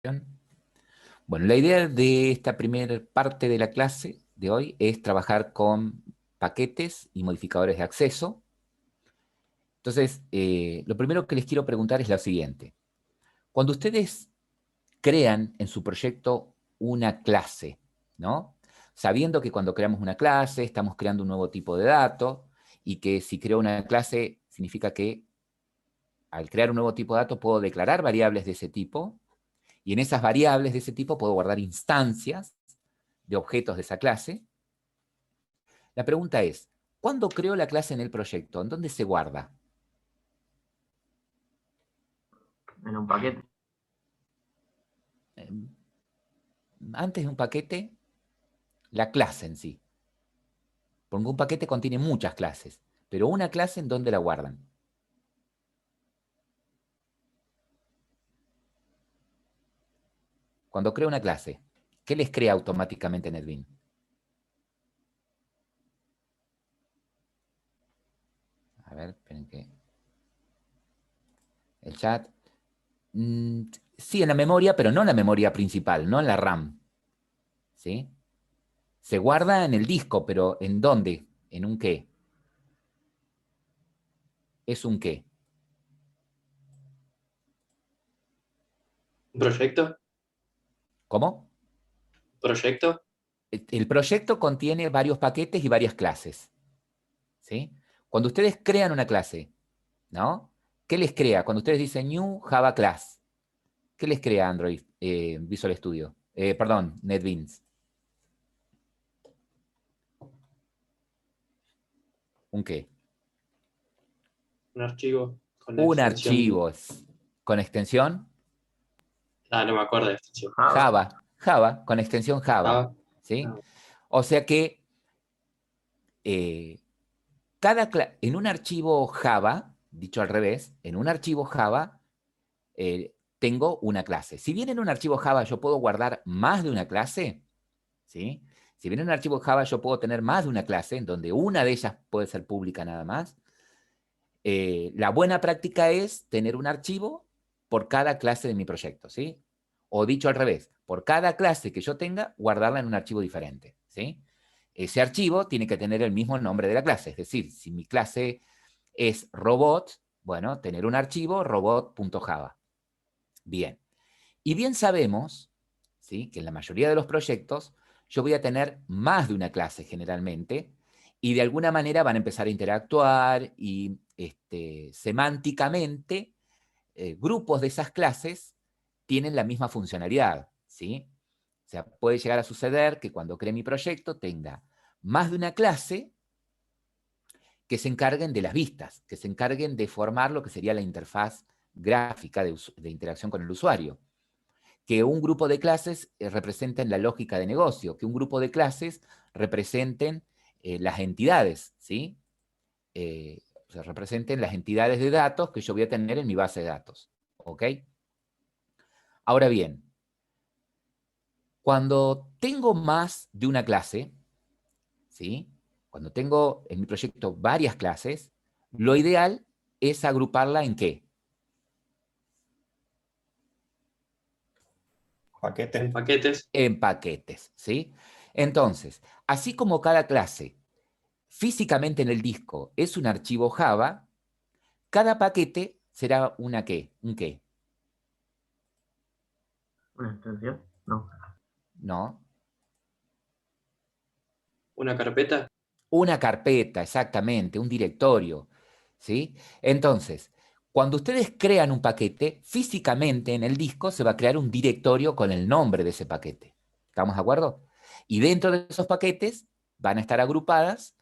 Bueno, la idea de esta primera parte de la clase de hoy es trabajar con paquetes y modificadores de acceso. Entonces, lo primero que les quiero preguntar es lo siguiente. Cuando ustedes crean en su proyecto una clase, ¿no? Sabiendo que cuando creamos una clase estamos creando un nuevo tipo de dato y que si creo una clase significa que al crear un nuevo tipo de dato puedo declarar variables de ese tipo y en esas variables de ese tipo puedo guardar instancias de objetos de esa clase. La pregunta es, ¿cuándo creo la clase en el proyecto? ¿En dónde se guarda? En un paquete. Antes de un paquete, la clase en sí. Porque un paquete contiene muchas clases, pero una clase, ¿en dónde la guardan? Cuando creo una clase, ¿qué les crea automáticamente NetBeans? A ver, esperen que... El chat. Sí, en la memoria, pero no en la memoria principal, no en la RAM. ¿Sí? Se guarda en el disco, pero ¿en dónde? ¿En un qué? ¿Es un qué? ¿Un proyecto? ¿Cómo? ¿Proyecto? El proyecto contiene varios paquetes y varias clases. ¿Sí? Cuando ustedes crean una clase, ¿no? ¿Qué les crea? Cuando ustedes dicen New Java Class, ¿qué les crea Android Visual Studio? Perdón, NetBeans. ¿Un qué? Un archivo con la Un extensión. archivo con extensión Ah, no me acuerdo de extensión. Java. Java, con extensión Java. Java. ¿Sí? Ah, O sea que eh, en un archivo Java, dicho al revés, en un archivo Java tengo una clase. Si bien en un archivo Java yo puedo guardar más de una clase, ¿sí? Si bien en un archivo Java yo puedo tener más de una clase, en donde una de ellas puede ser pública nada más, la buena práctica es tener un archivo por cada clase de mi proyecto, ¿sí? O dicho al revés, por cada clase que yo tenga, guardarla en un archivo diferente, ¿sí? Ese archivo tiene que tener el mismo nombre de la clase, es decir, si mi clase es robot, bueno, tener un archivo robot.java. Bien. Y bien sabemos, ¿sí?, que en la mayoría de los proyectos yo voy a tener más de una clase generalmente y de alguna manera van a empezar a interactuar y semánticamente grupos de esas clases tienen la misma funcionalidad, ¿sí? O sea, puede llegar a suceder que cuando cree mi proyecto tenga más de una clase que se encarguen de las vistas, que se encarguen de formar lo que sería la interfaz gráfica de interacción con el usuario. Que un grupo de clases representen la lógica de negocio, que un grupo de clases representen las entidades, ¿sí? O sea, representen las entidades de datos que yo voy a tener en mi base de datos, ¿ok? Ahora bien, cuando tengo más de una clase, ¿sí? Cuando tengo en mi proyecto varias clases, lo ideal es agruparla ¿en qué? en Paquete. paquetes. En paquetes, ¿sí? Entonces, así como cada clase físicamente en el disco es un archivo Java, cada paquete será una qué, un qué, Una extensión. No. ¿no? Una carpeta. Una carpeta, exactamente, un directorio, ¿sí? Entonces, cuando ustedes crean un paquete, físicamente en el disco se va a crear un directorio con el nombre de ese paquete. ¿Estamos de acuerdo? Y dentro de esos paquetes van a estar agrupadas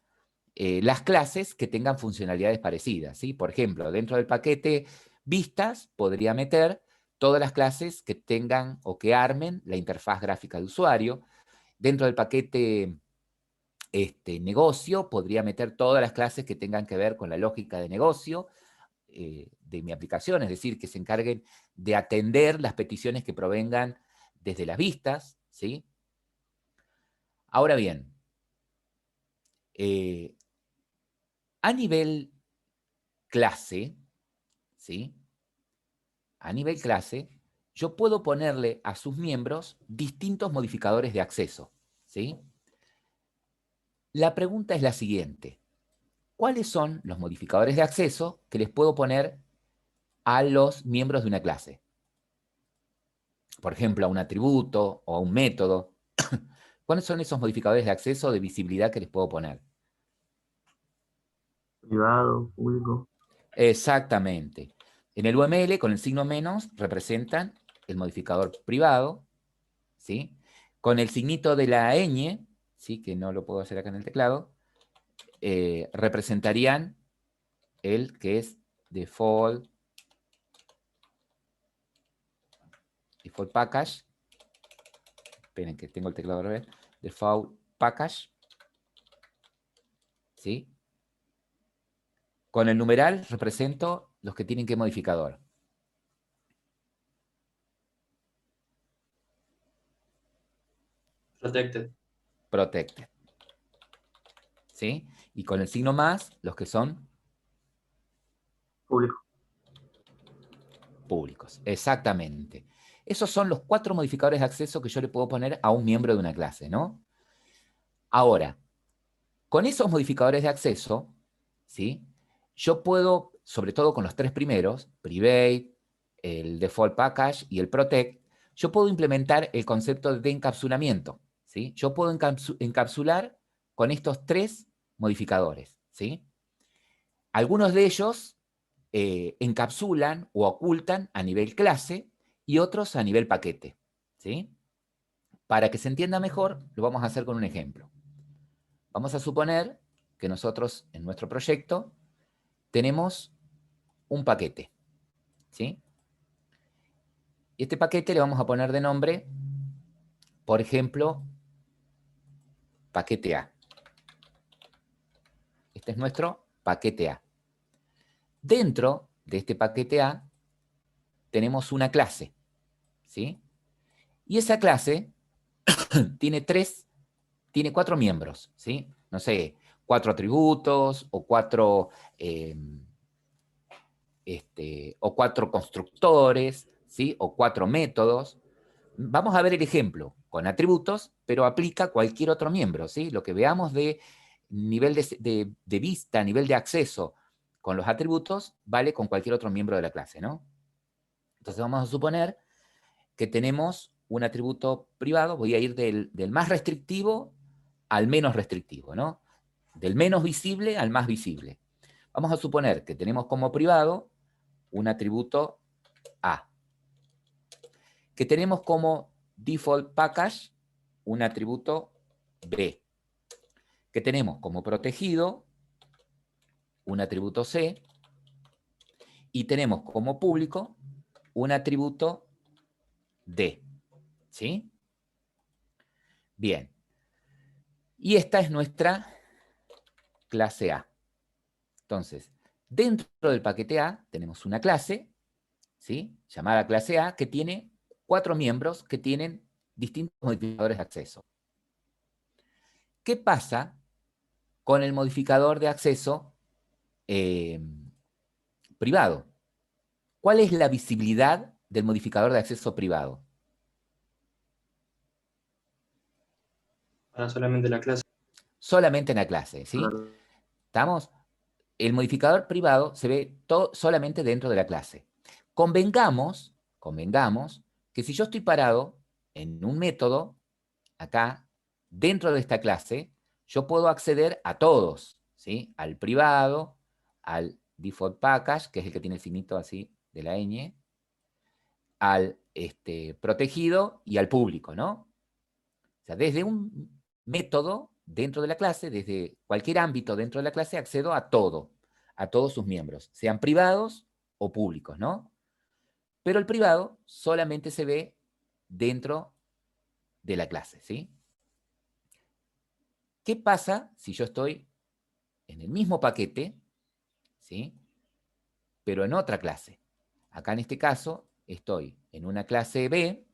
las clases que tengan funcionalidades parecidas, ¿sí? Por ejemplo, dentro del paquete vistas podría meter todas las clases que tengan o que armen la interfaz gráfica de usuario. Dentro del paquete negocio podría meter todas las clases que tengan que ver con la lógica de negocio de mi aplicación, es decir, que se encarguen de atender las peticiones que provengan desde las vistas, ¿sí? Ahora bien, eh, a nivel clase, ¿sí? A nivel clase, yo puedo ponerle a sus miembros distintos modificadores de acceso, ¿sí? La pregunta es la siguiente. ¿Cuáles son los modificadores de acceso que les puedo poner a los miembros de una clase? Por ejemplo, a un atributo o a un método. ¿Cuáles son esos modificadores de acceso o de visibilidad que les puedo poner? Privado, público. Exactamente. En el UML, con el signo menos, representan el modificador privado, ¿sí? Con el signito de la ñ, ¿sí? Que no lo puedo hacer acá en el teclado, representarían el que es default package. Esperen que tengo el teclado al revés. Default package, ¿sí? Con el numeral represento los que tienen qué modificador. Protected. Protected, ¿sí? Y con el signo más, los que son Público. públicos. Exactamente. Esos son los 4 modificadores de acceso que yo le puedo poner a un miembro de una clase, ¿no? Ahora, con esos modificadores de acceso, ¿sí? Yo puedo, sobre todo con los 3 primeros, private, el default package y el protect, yo puedo implementar el concepto de encapsulamiento, ¿sí? Yo puedo encapsular con estos 3 modificadores, ¿sí? Algunos de ellos encapsulan o ocultan a nivel clase y otros a nivel paquete, ¿sí? Para que se entienda mejor, lo vamos a hacer con un ejemplo. Vamos a suponer que nosotros en nuestro proyecto tenemos un paquete, ¿sí? Y este paquete le vamos a poner de nombre, por ejemplo, paquete A. Este es nuestro paquete A. Dentro de este paquete A tenemos una clase, ¿sí? Y esa clase tiene 4 miembros, ¿sí? No sé, 4 atributos o 4 o 4 constructores, ¿sí? O 4 métodos. Vamos a ver el ejemplo con atributos, pero aplica a cualquier otro miembro, ¿sí? Lo que veamos de nivel de vista, nivel de acceso con los atributos, vale con cualquier otro miembro de la clase, ¿no? Entonces vamos a suponer que tenemos un atributo privado, voy a ir del más restrictivo al menos restrictivo, ¿no? Del menos visible al más visible. Vamos a suponer que tenemos como privado un atributo A, que tenemos como default package un atributo B, que tenemos como protegido un atributo C y tenemos como público un atributo D, ¿sí? Bien. Y esta es nuestra clase A. Entonces, dentro del paquete A tenemos una clase, ¿sí? Llamada clase A, que tiene 4 miembros que tienen distintos modificadores de acceso. ¿Qué pasa con el modificador de acceso privado? ¿Cuál es la visibilidad del modificador de acceso privado? Para solamente la clase. Solamente en la clase, ¿sí? ¿Estamos? El modificador privado se ve solamente dentro de la clase. Convengamos que si yo estoy parado en un método, acá, dentro de esta clase, yo puedo acceder a todos, ¿sí? Al privado, al default package, que es el que tiene el signito así de la ñ, al protegido y al público, ¿no? O sea, desde un método dentro de la clase, desde cualquier ámbito dentro de la clase, accedo a todos sus miembros, sean privados o públicos, ¿no? Pero el privado solamente se ve dentro de la clase, ¿sí? ¿Qué pasa si yo estoy en el mismo paquete, ¿sí? Pero en otra clase? Acá en este caso estoy en una clase B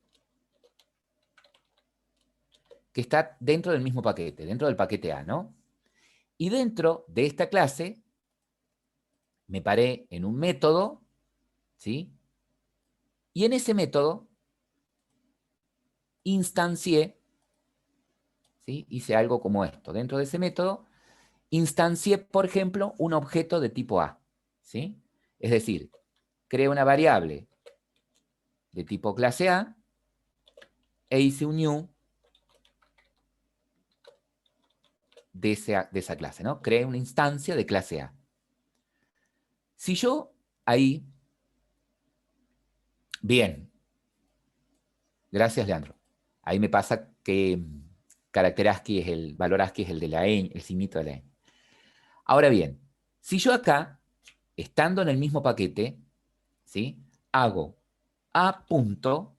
que está dentro del mismo paquete, dentro del paquete A, ¿no? Y dentro de esta clase me paré en un método, ¿sí? Y en ese método instancié, ¿sí? Hice algo como esto. Dentro de ese método, instancié, por ejemplo, un objeto de tipo A, ¿sí? Es decir, creé una variable de tipo clase A e hice un new de esa clase, ¿no? Creé una instancia de clase A. Si yo ahí, bien, gracias, Leandro. Ahí me pasa que carácter ASCII es el valor ASCII es el de la ñ, el signito de la ñ. Ahora bien, si yo acá, estando en el mismo paquete, ¿sí? Hago A punto,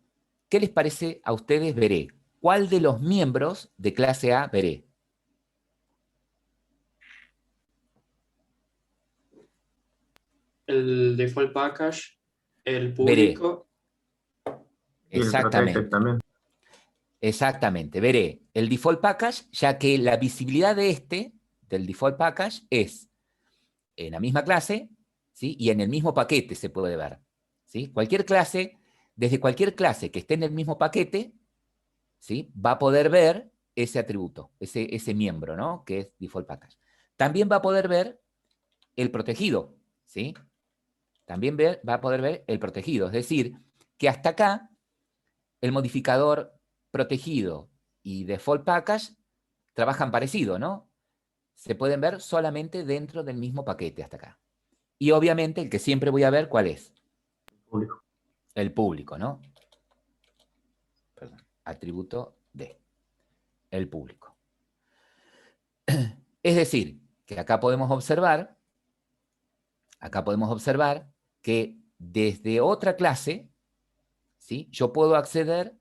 ¿qué les parece a ustedes? Veré. ¿Cuál de los miembros de clase A veré? El default package, el Veré, público, Y el protected exactamente. también. Exactamente, veré el default package, ya que la visibilidad de del default package, es en la misma clase, ¿sí? Y en el mismo paquete se puede ver, ¿sí? Cualquier clase, desde cualquier clase que esté en el mismo paquete, ¿sí? Va a poder ver ese atributo, ese miembro, ¿no? Que es default package. También va a poder ver el protegido, ¿sí? También va a poder ver el protegido, es decir, que hasta acá el modificador protegido y default package trabajan parecido, ¿no? Se pueden ver solamente dentro del mismo paquete hasta acá. Y obviamente el que siempre voy a ver, ¿cuál es? Público. El público, ¿no? Perdón, atributo de el público. Es decir, que acá podemos observar que desde otra clase, ¿sí? Yo puedo acceder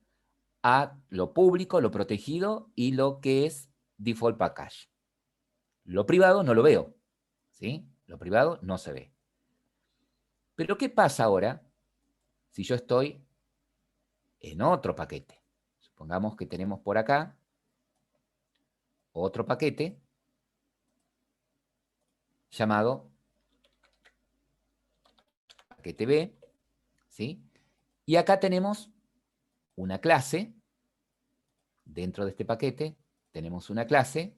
a lo público, lo protegido y lo que es default package. Lo privado no lo veo, ¿sí? Lo privado no se ve. Pero ¿qué pasa ahora si yo estoy en otro paquete? Supongamos que tenemos por acá otro paquete llamado paquete B, ¿sí? Y acá tenemos una clase, dentro de este paquete tenemos una clase,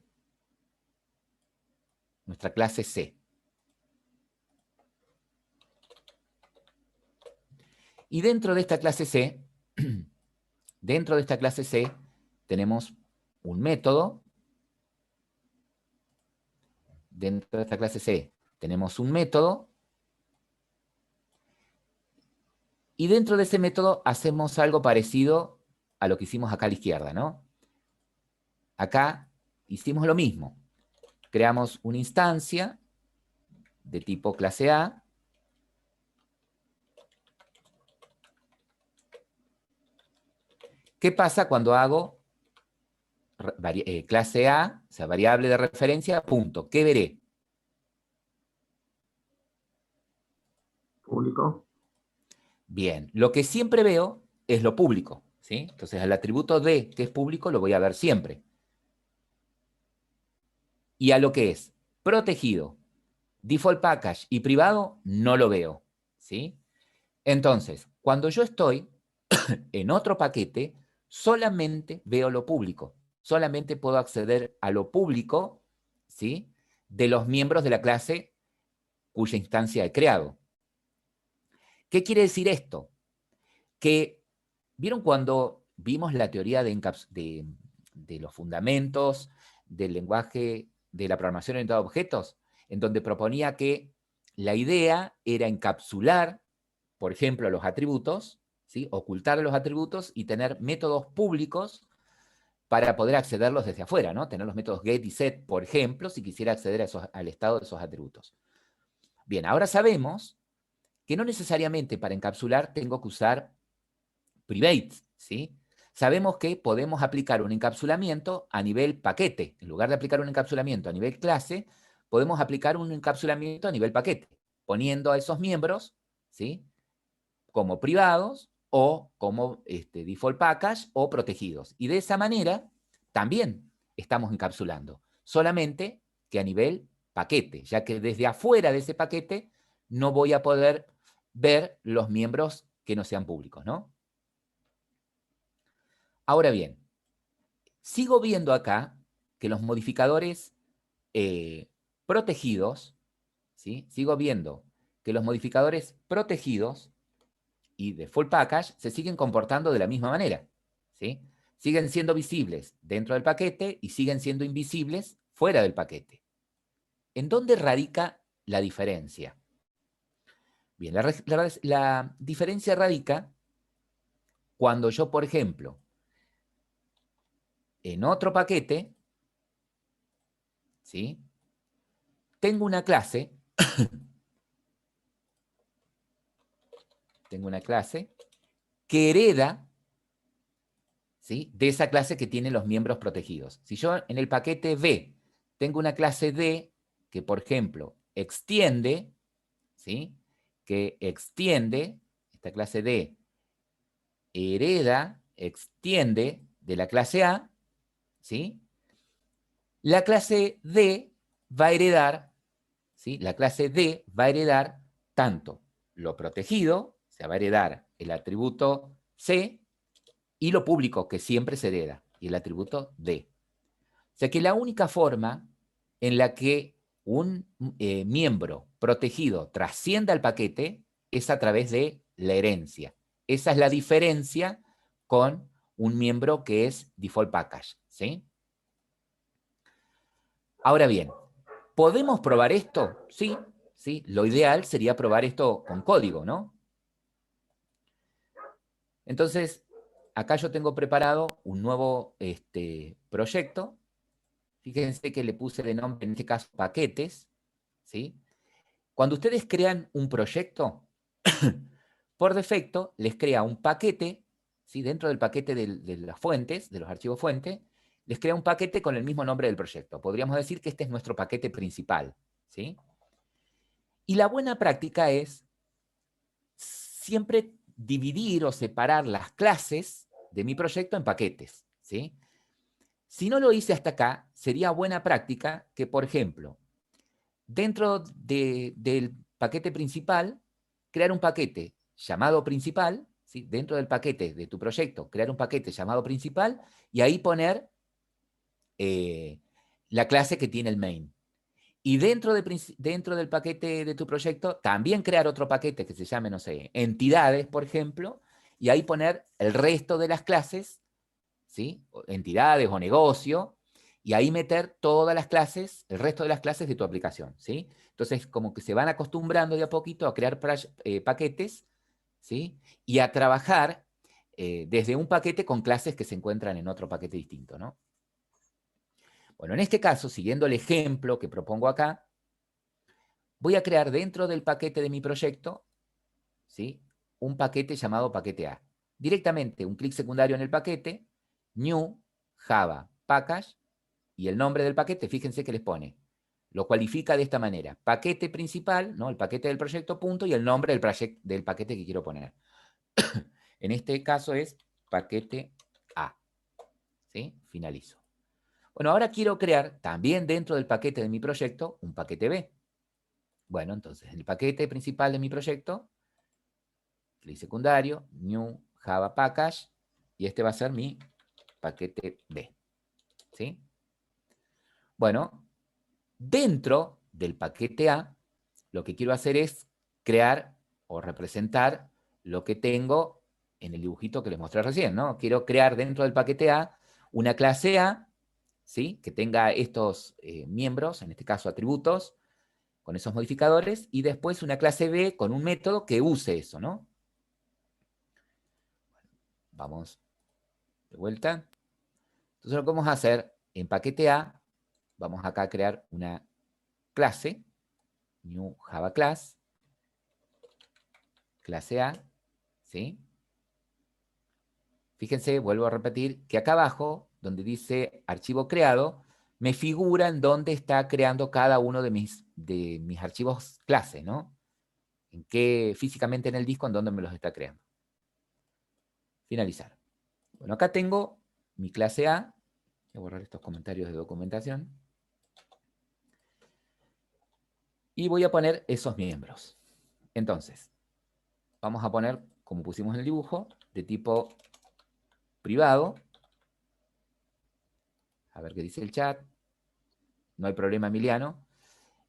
nuestra clase C. Y dentro de esta clase C, tenemos un método. Dentro de esta clase C tenemos un método. Y dentro de ese método hacemos algo parecido a lo que hicimos acá a la izquierda, ¿no? Acá hicimos lo mismo. Creamos una instancia de tipo clase A. ¿Qué pasa cuando hago clase A, o sea, variable de referencia, punto? ¿Qué veré? Público. Bien, lo que siempre veo es lo público, ¿sí? Entonces, el atributo de que es público lo voy a ver siempre. Y a lo que es protegido, default package y privado, no lo veo, ¿sí? Entonces, cuando yo estoy en otro paquete, solamente veo lo público. Solamente puedo acceder a lo público, ¿sí? De los miembros de la clase cuya instancia he creado. ¿Qué quiere decir esto? Que, ¿vieron cuando vimos la teoría de los fundamentos del lenguaje de la programación orientada a objetos? En donde proponía que la idea era encapsular, por ejemplo, los atributos, ¿sí? Ocultar los atributos y tener métodos públicos para poder accederlos desde afuera, ¿no? Tener los métodos get y set, por ejemplo, si quisiera acceder al estado de esos atributos. Bien, ahora sabemos que no necesariamente para encapsular tengo que usar private, ¿sí? Sabemos que podemos aplicar un encapsulamiento a nivel paquete. En lugar de aplicar un encapsulamiento a nivel clase, podemos aplicar un encapsulamiento a nivel paquete, poniendo a esos miembros, ¿sí? Como privados o como default package o protegidos. Y de esa manera también estamos encapsulando, solamente que a nivel paquete, ya que desde afuera de ese paquete no voy a poder ver los miembros que no sean públicos, ¿no? Ahora bien, sigo viendo acá que los modificadores protegidos, ¿sí? Sigo viendo que los modificadores protegidos y default package se siguen comportando de la misma manera, ¿sí? Siguen siendo visibles dentro del paquete y siguen siendo invisibles fuera del paquete. ¿En dónde radica la diferencia? Bien, la diferencia radica cuando yo, por ejemplo, en otro paquete, ¿sí? Tengo una clase que hereda, ¿sí?, de esa clase que tiene los miembros protegidos. Si yo en el paquete B tengo una clase D que, por ejemplo, extiende, ¿sí?, que extiende, esta clase D hereda, extiende de la clase A, ¿sí? La clase D va a heredar, ¿sí? La clase D va a heredar tanto lo protegido, se va a heredar el atributo C, y lo público, que siempre se hereda, y el atributo D. O sea que la única forma en la que un miembro protegido trascienda el paquete es a través de la herencia. Esa es la diferencia con un miembro que es default package, ¿sí? Ahora bien, ¿podemos probar esto? Sí, sí. Lo ideal sería probar esto con código, ¿no? Entonces, acá yo tengo preparado un nuevo proyecto. Fíjense que le puse de nombre, en este caso, paquetes, ¿sí? Cuando ustedes crean un proyecto, por defecto les crea un paquete, ¿sí? Dentro del paquete de las fuentes, de los archivos fuente, les crea un paquete con el mismo nombre del proyecto. Podríamos decir que este es nuestro paquete principal, ¿sí? Y la buena práctica es siempre dividir o separar las clases de mi proyecto en paquetes, ¿sí? Si no lo hice hasta acá, sería buena práctica que, por ejemplo, dentro del paquete principal, crear un paquete llamado principal, ¿sí? Dentro del paquete de tu proyecto, crear un paquete llamado principal y ahí poner la clase que tiene el main. Y dentro del paquete de tu proyecto, también crear otro paquete que se llame, no sé, entidades, por ejemplo, y ahí poner el resto de las clases, ¿sí? Entidades o negocio, y ahí meter todas las clases, el resto de las clases de tu aplicación, ¿sí? Entonces, como que se van acostumbrando de a poquito a crear paquetes, ¿sí? Y a trabajar desde un paquete con clases que se encuentran en otro paquete distinto, ¿no? Bueno, en este caso, siguiendo el ejemplo que propongo acá, voy a crear dentro del paquete de mi proyecto, ¿sí?, un paquete llamado paquete A. Directamente, un clic secundario en el paquete, new, Java, package, y el nombre del paquete, fíjense que les pone, lo cualifica de esta manera, paquete principal, ¿no?, el paquete del proyecto, punto, y el nombre del paquete que quiero poner. En este caso es paquete A, ¿sí? Finalizo. Bueno, ahora quiero crear también dentro del paquete de mi proyecto un paquete B. Bueno, entonces, en el paquete principal de mi proyecto, clic secundario, new Java package, y este va a ser mi paquete B, ¿sí? Bueno, dentro del paquete A, lo que quiero hacer es crear o representar lo que tengo en el dibujito que les mostré recién, ¿no? Quiero crear dentro del paquete A una clase A, ¿sí?, que tenga estos miembros, en este caso atributos, con esos modificadores, y después una clase B con un método que use eso, ¿no? Vamos de vuelta. Entonces lo que vamos a hacer en paquete A, vamos acá a crear una clase, new Java class, clase A, ¿sí? Fíjense, vuelvo a repetir, que acá abajo, donde dice archivo creado, me figura en dónde está creando cada uno de mis archivos clase, ¿no? En qué, físicamente en el disco, en dónde me los está creando. Finalizar. Bueno, acá tengo mi clase A. Voy a borrar estos comentarios de documentación. Y voy a poner esos miembros. Entonces, vamos a poner, como pusimos en el dibujo, de tipo privado, A ver qué dice el chat. No hay problema, Emiliano.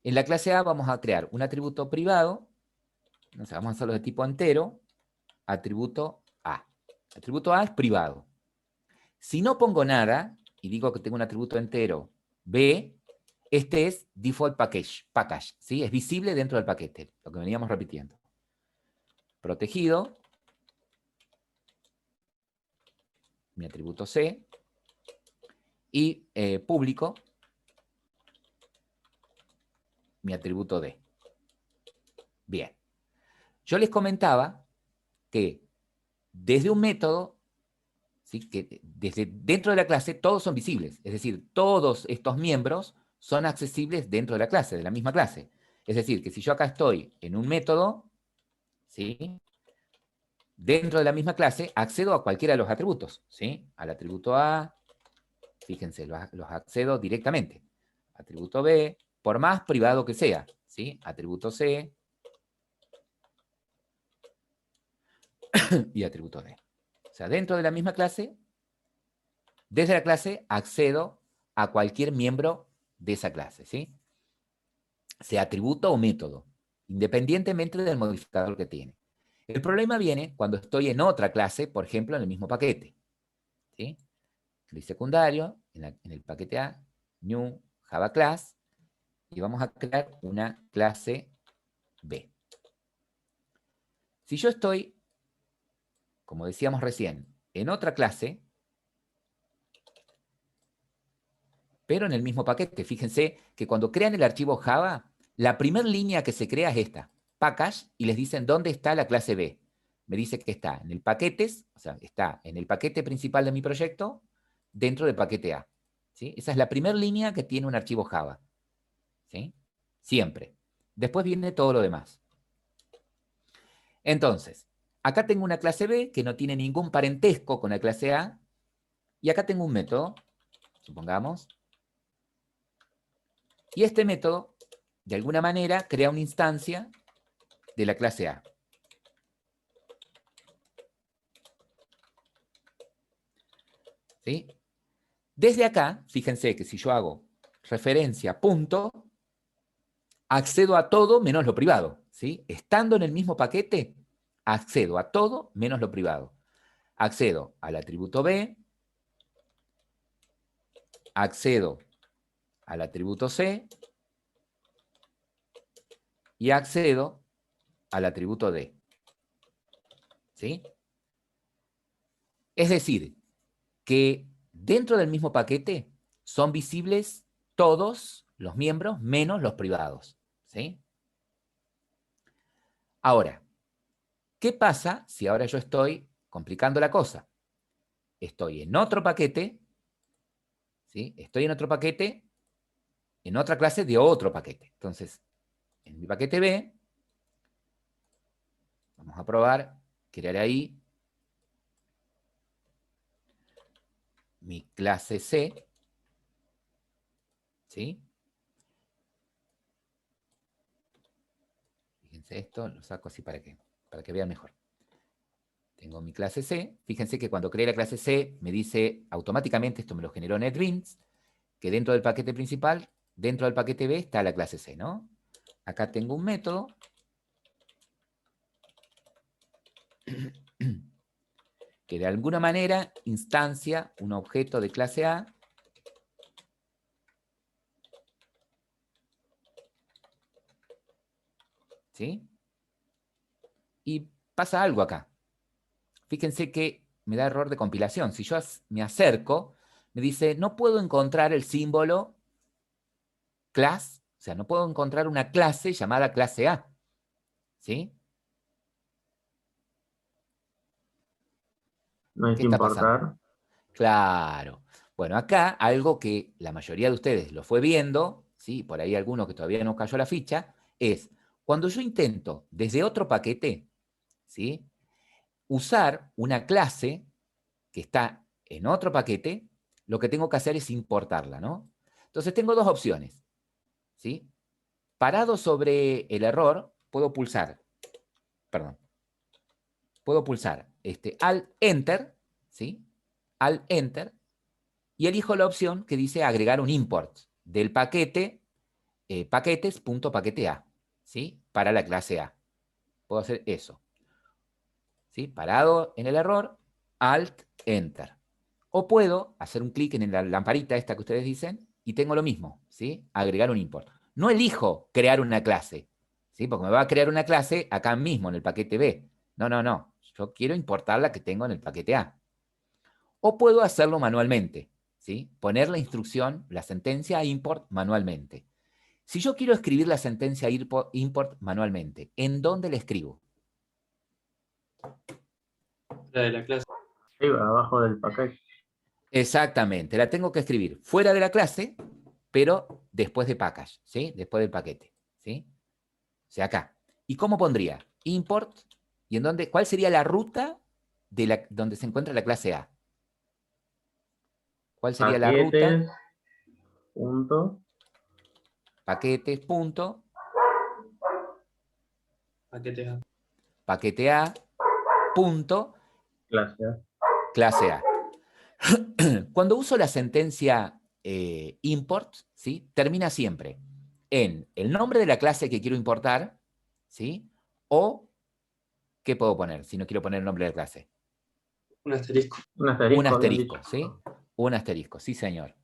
En la clase A vamos a crear un atributo privado. O sea, vamos a hacerlo de tipo entero. Atributo A. Atributo A es privado. Si no pongo nada y digo que tengo un atributo entero B, este es default package, ¿sí? Es visible dentro del paquete, lo que veníamos repitiendo. Protegido, mi atributo C, y público, mi atributo D. Bien. Yo les comentaba que desde un método, ¿sí? Que desde dentro de la clase todos son visibles, es decir, todos estos miembros son accesibles dentro de la clase, de la misma clase. Es decir, que si yo acá estoy en un método, ¿sí? Dentro de la misma clase accedo a cualquiera de los atributos, ¿sí? Al atributo A, fíjense, los accedo directamente. Atributo B, por más privado que sea, ¿sí? Atributo C y atributo D. O sea, dentro de la misma clase, desde la clase accedo a cualquier miembro de esa clase, ¿sí? Sea atributo o método, independientemente del modificador que tiene. El problema viene cuando estoy en otra clase, por ejemplo, en el mismo paquete, ¿sí? Clic secundario, en el paquete A, new Java class, y vamos a crear una clase B. Si yo estoy, como decíamos recién, en otra clase, pero en el mismo paquete, fíjense que cuando crean el archivo Java, la primera línea que se crea es esta, package, y les dicen dónde está la clase B. Me dice que está en el paquetes, o sea, está en el paquete principal de mi proyecto, dentro del paquete A. ¿Sí? Esa es la primera línea que tiene un archivo Java. ¿Sí? Siempre. Después viene todo lo demás. Entonces, acá tengo una clase B que no tiene ningún parentesco con la clase A, y acá tengo un método, supongamos, y este método, de alguna manera, crea una instancia de la clase A. ¿Sí? Desde acá, fíjense que si yo hago referencia punto, accedo a todo menos lo privado. ¿Sí? Estando en el mismo paquete, accedo a todo menos lo privado. Accedo al atributo B, accedo al atributo C y accedo al atributo D. ¿Sí? Es decir, que dentro del mismo paquete son visibles todos los miembros menos los privados. ¿Sí? Ahora, ¿qué pasa si ahora yo estoy complicando la cosa? Estoy en otro paquete, ¿sí? Estoy en otro paquete, en otra clase de otro paquete. Entonces, en mi paquete B, vamos a probar, crear ahí mi clase C, ¿sí? Fíjense esto, lo saco así para que vean mejor. Tengo mi clase C. Fíjense que cuando creé la clase C me dice automáticamente, esto me lo generó NetBeans, que dentro del paquete principal, dentro del paquete B está la clase C, ¿no? Acá tengo un método que de alguna manera instancia un objeto de clase A ¿sí? Y pasa algo acá. Fíjense que me da error de compilación. Si yo me acerco, me dice, no puedo encontrar el símbolo class, o sea, no puedo encontrar una clase llamada clase A. ¿Sí? No hay ¿Qué que está pasando? importar. Claro. Bueno, acá algo que la mayoría de ustedes lo fue viendo, ¿sí? Por ahí alguno que todavía no cayó la ficha, es cuando yo intento desde otro paquete, ¿sí? Usar una clase que está en otro paquete, lo que tengo que hacer es importarla, ¿no? Entonces tengo dos opciones, ¿sí? Parado sobre el error, puedo pulsar Alt Enter, ¿sí? Alt Enter, y elijo la opción que dice agregar un import del paquete paquetes.paquetea, ¿sí? Para la clase A. Puedo hacer eso. ¿Sí? Parado en el error, Alt, Enter. O puedo hacer un clic en la lamparita esta que ustedes dicen y tengo lo mismo, ¿sí? Agregar un import. No elijo crear una clase, ¿sí? Porque me va a crear una clase acá mismo en el paquete B. No, no, no. Yo quiero importar la que tengo en el paquete A. O puedo hacerlo manualmente, ¿sí? Poner la instrucción, la sentencia import manualmente. Si yo quiero escribir la sentencia import manualmente, ¿en dónde la escribo? La de la clase. Arriba, abajo del paquete. Exactamente, la tengo que escribir fuera de la clase, pero después de package, ¿sí? Después del paquete, ¿sí? O sea, acá. ¿Y cómo pondría? Import, ¿y en dónde? ¿Cuál sería la ruta de donde se encuentra la clase A? ¿Cuál sería la ruta? Paquetes, punto, Paquetes, punto, Paquete A. paquete A, punto, clase A. clase A. Cuando uso la sentencia import, ¿sí? Termina siempre en el nombre de la clase que quiero importar, ¿sí? O, ¿qué puedo poner si no quiero poner el nombre de la clase? Un asterisco. Un Un asterisco, habían dicho. asterisco, ¿sí? Un asterisco, sí, señor.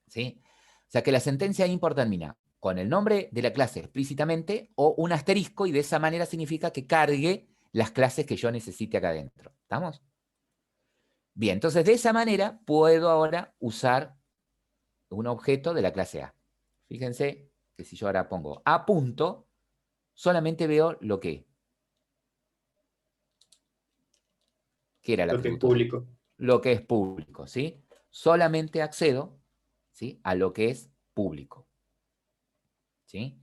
¿Sí? O sea que la sentencia import termina con el nombre de la clase explícitamente o un asterisco y de esa manera significa que cargue las clases que yo necesite acá adentro. ¿Estamos? Bien, entonces de esa manera puedo ahora usar un objeto de la clase A. Fíjense que si yo ahora pongo A punto, solamente veo lo que. ¿Qué era el Lo que es atributo? público. Lo que es público, ¿sí? Solamente accedo, ¿sí? A lo que es público, ¿sí?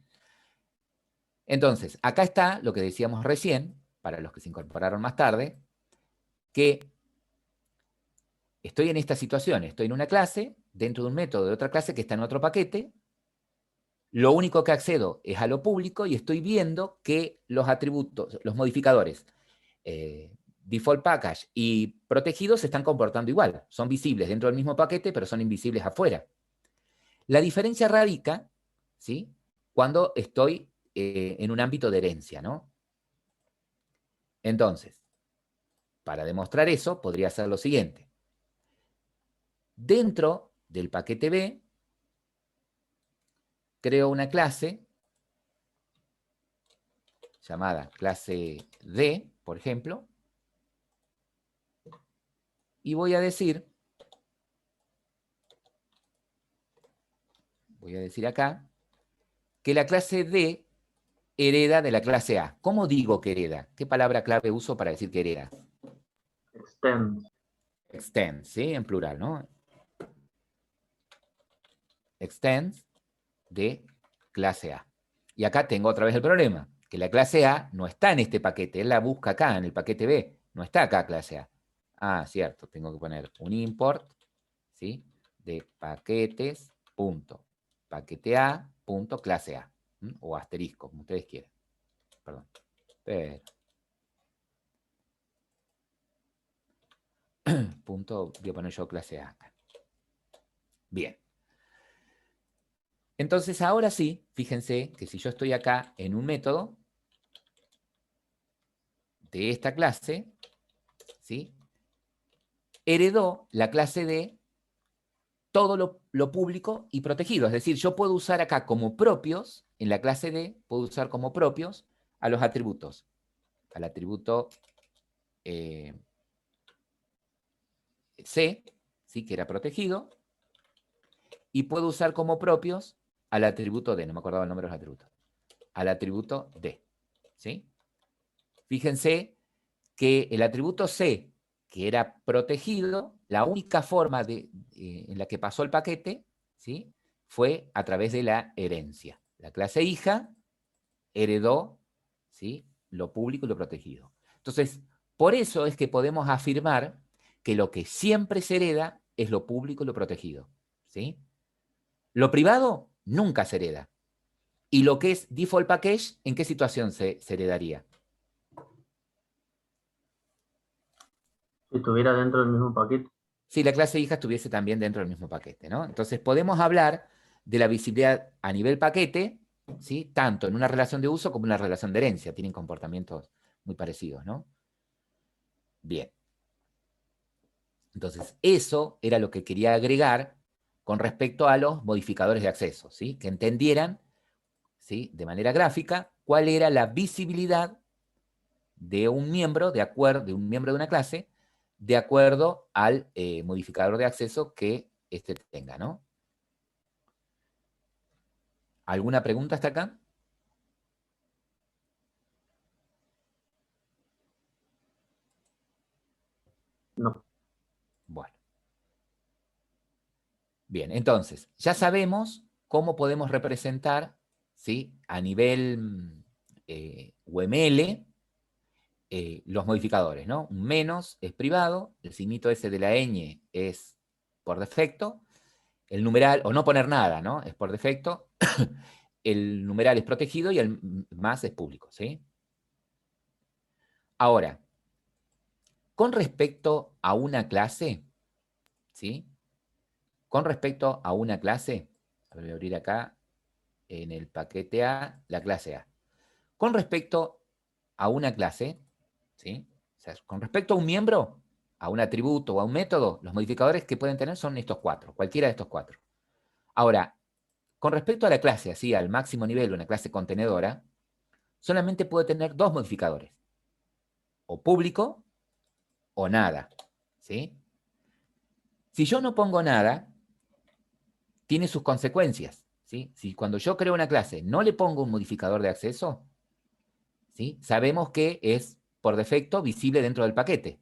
Entonces, acá está lo que decíamos recién, para los que se incorporaron más tarde, que estoy en esta situación, estoy en una clase, dentro de un método de otra clase que está en otro paquete, lo único que accedo es a lo público y estoy viendo que los atributos, los modificadores, default package y protegidos se están comportando igual. Son visibles dentro del mismo paquete, pero son invisibles afuera. La diferencia radica, ¿sí? Cuando estoy en un ámbito de herencia, ¿no? Entonces, para demostrar eso, podría ser lo siguiente. Dentro del paquete B, creo una clase llamada clase D, por ejemplo, y voy a decir acá, que la clase D hereda de la clase A. ¿Cómo digo que hereda? ¿Qué palabra clave uso para decir que hereda? Extend. Extend, ¿sí? En plural, ¿no? Extend de clase A. Y acá tengo otra vez el problema, que la clase A no está en este paquete, él la busca acá, en el paquete B, no está acá clase A. Ah, cierto, tengo que poner un import, ¿sí? De paquetes, punto, paquete A, punto, clase A, ¿m? O asterisco, como ustedes quieran. Perdón. Pero, punto, voy a poner yo clase A acá. Bien. Entonces, ahora sí, fíjense que si yo estoy acá en un método de esta clase, ¿sí? Heredó la clase D todo lo público y protegido. Es decir, yo puedo usar acá como propios, en la clase D, puedo usar como propios a los atributos. Al atributo C, ¿sí? Que era protegido, y puedo usar como propios al atributo D, no me acordaba el nombre de los atributos, al atributo D, ¿sí? Fíjense que el atributo C, que era protegido, la única forma en la que pasó el paquete, ¿sí? Fue a través de la herencia. La clase hija heredó, ¿sí? Lo público y lo protegido. Entonces, por eso es que podemos afirmar que lo que siempre se hereda es lo público y lo protegido, ¿sí? Lo privado nunca se hereda. Y lo que es default package, ¿en qué situación se heredaría? Si estuviera dentro del mismo paquete. si la clase hija estuviese también dentro del mismo paquete, ¿no? Entonces podemos hablar de la visibilidad a nivel paquete, ¿sí? Tanto en una relación de uso como en una relación de herencia. Tienen comportamientos muy parecidos, ¿no? Bien. Entonces, eso era lo que quería agregar con respecto a los modificadores de acceso, ¿sí? Que entendieran, ¿sí? De manera gráfica, cuál era la visibilidad de un miembro, de un miembro de una clase, de acuerdo al modificador de acceso que éste tenga, ¿no? ¿Alguna pregunta hasta acá? No. Bueno. Bien, entonces, ya sabemos cómo podemos representar, ¿sí? A nivel UML, los modificadores, ¿no? Un menos es privado, el signito ese de la ñ es por defecto, el numeral, o no poner nada, ¿no? Es por defecto, el numeral es protegido y el más es público, ¿sí? Ahora, con respecto a una clase, ¿sí? Con respecto a una clase, voy a abrir acá en el paquete A, la clase A. Con respecto a una clase, ¿sí? O sea, con respecto a un miembro, a un atributo o a un método, los modificadores que pueden tener son estos cuatro, cualquiera de estos cuatro. Ahora, con respecto a la clase, así al máximo nivel, una clase contenedora, solamente puede tener dos modificadores, o público o nada, ¿sí? Si yo no pongo nada, tiene sus consecuencias, ¿sí? Si cuando yo creo una clase no le pongo un modificador de acceso, ¿sí? Sabemos que es por defecto visible dentro del paquete.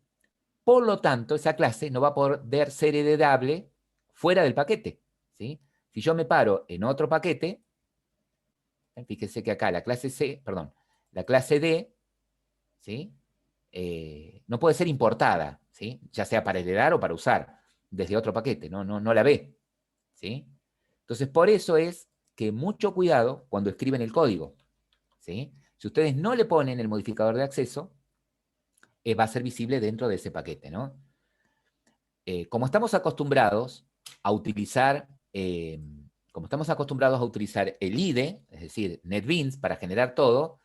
Por lo tanto, esa clase no va a poder ser heredable fuera del paquete, ¿sí? Si yo me paro en otro paquete, fíjense que acá la clase C, perdón, la clase D, ¿sí? No puede ser importada, ¿sí? Ya sea para heredar o para usar desde otro paquete, no la ve, ¿sí? Entonces, por eso es que mucho cuidado cuando escriben el código, ¿sí? Si ustedes no le ponen el modificador de acceso, va a ser visible dentro de ese paquete, ¿no? Como estamos acostumbrados a utilizar, el IDE, es decir, NetBeans, para generar todo,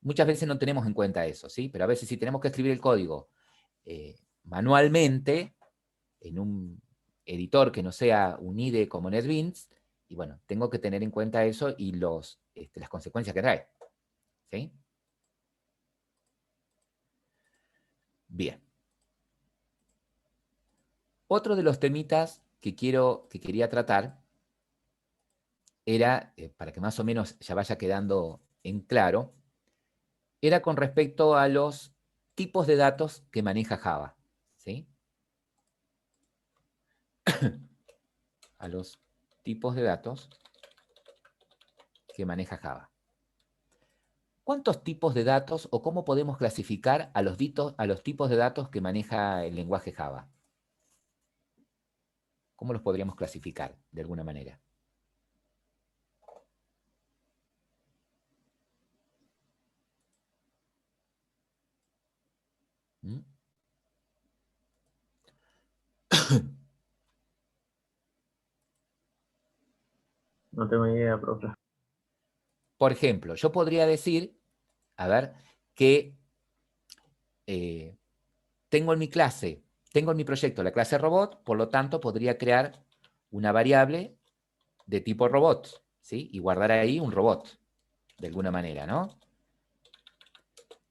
muchas veces no tenemos en cuenta eso, ¿sí? Pero a veces si tenemos que escribir el código manualmente, en un editor que no sea un IDE como NetBeans, y bueno, tengo que tener en cuenta eso y las consecuencias que trae, ¿sí? Bien. Otro de los temitas que quería tratar era, para que más o menos ya vaya quedando en claro, era con respecto a los tipos de datos que maneja Java, ¿sí? A los tipos de datos que maneja Java. ¿Cuántos tipos de datos o cómo podemos clasificar a los tipos de datos que maneja el lenguaje Java? ¿Cómo los podríamos clasificar de alguna manera? ¿Mm? No tengo idea, profe. Por ejemplo, yo podría decir, a ver, que tengo en mi proyecto la clase robot, por lo tanto podría crear una variable de tipo robot, ¿sí? Y guardar ahí un robot, de alguna manera, ¿no?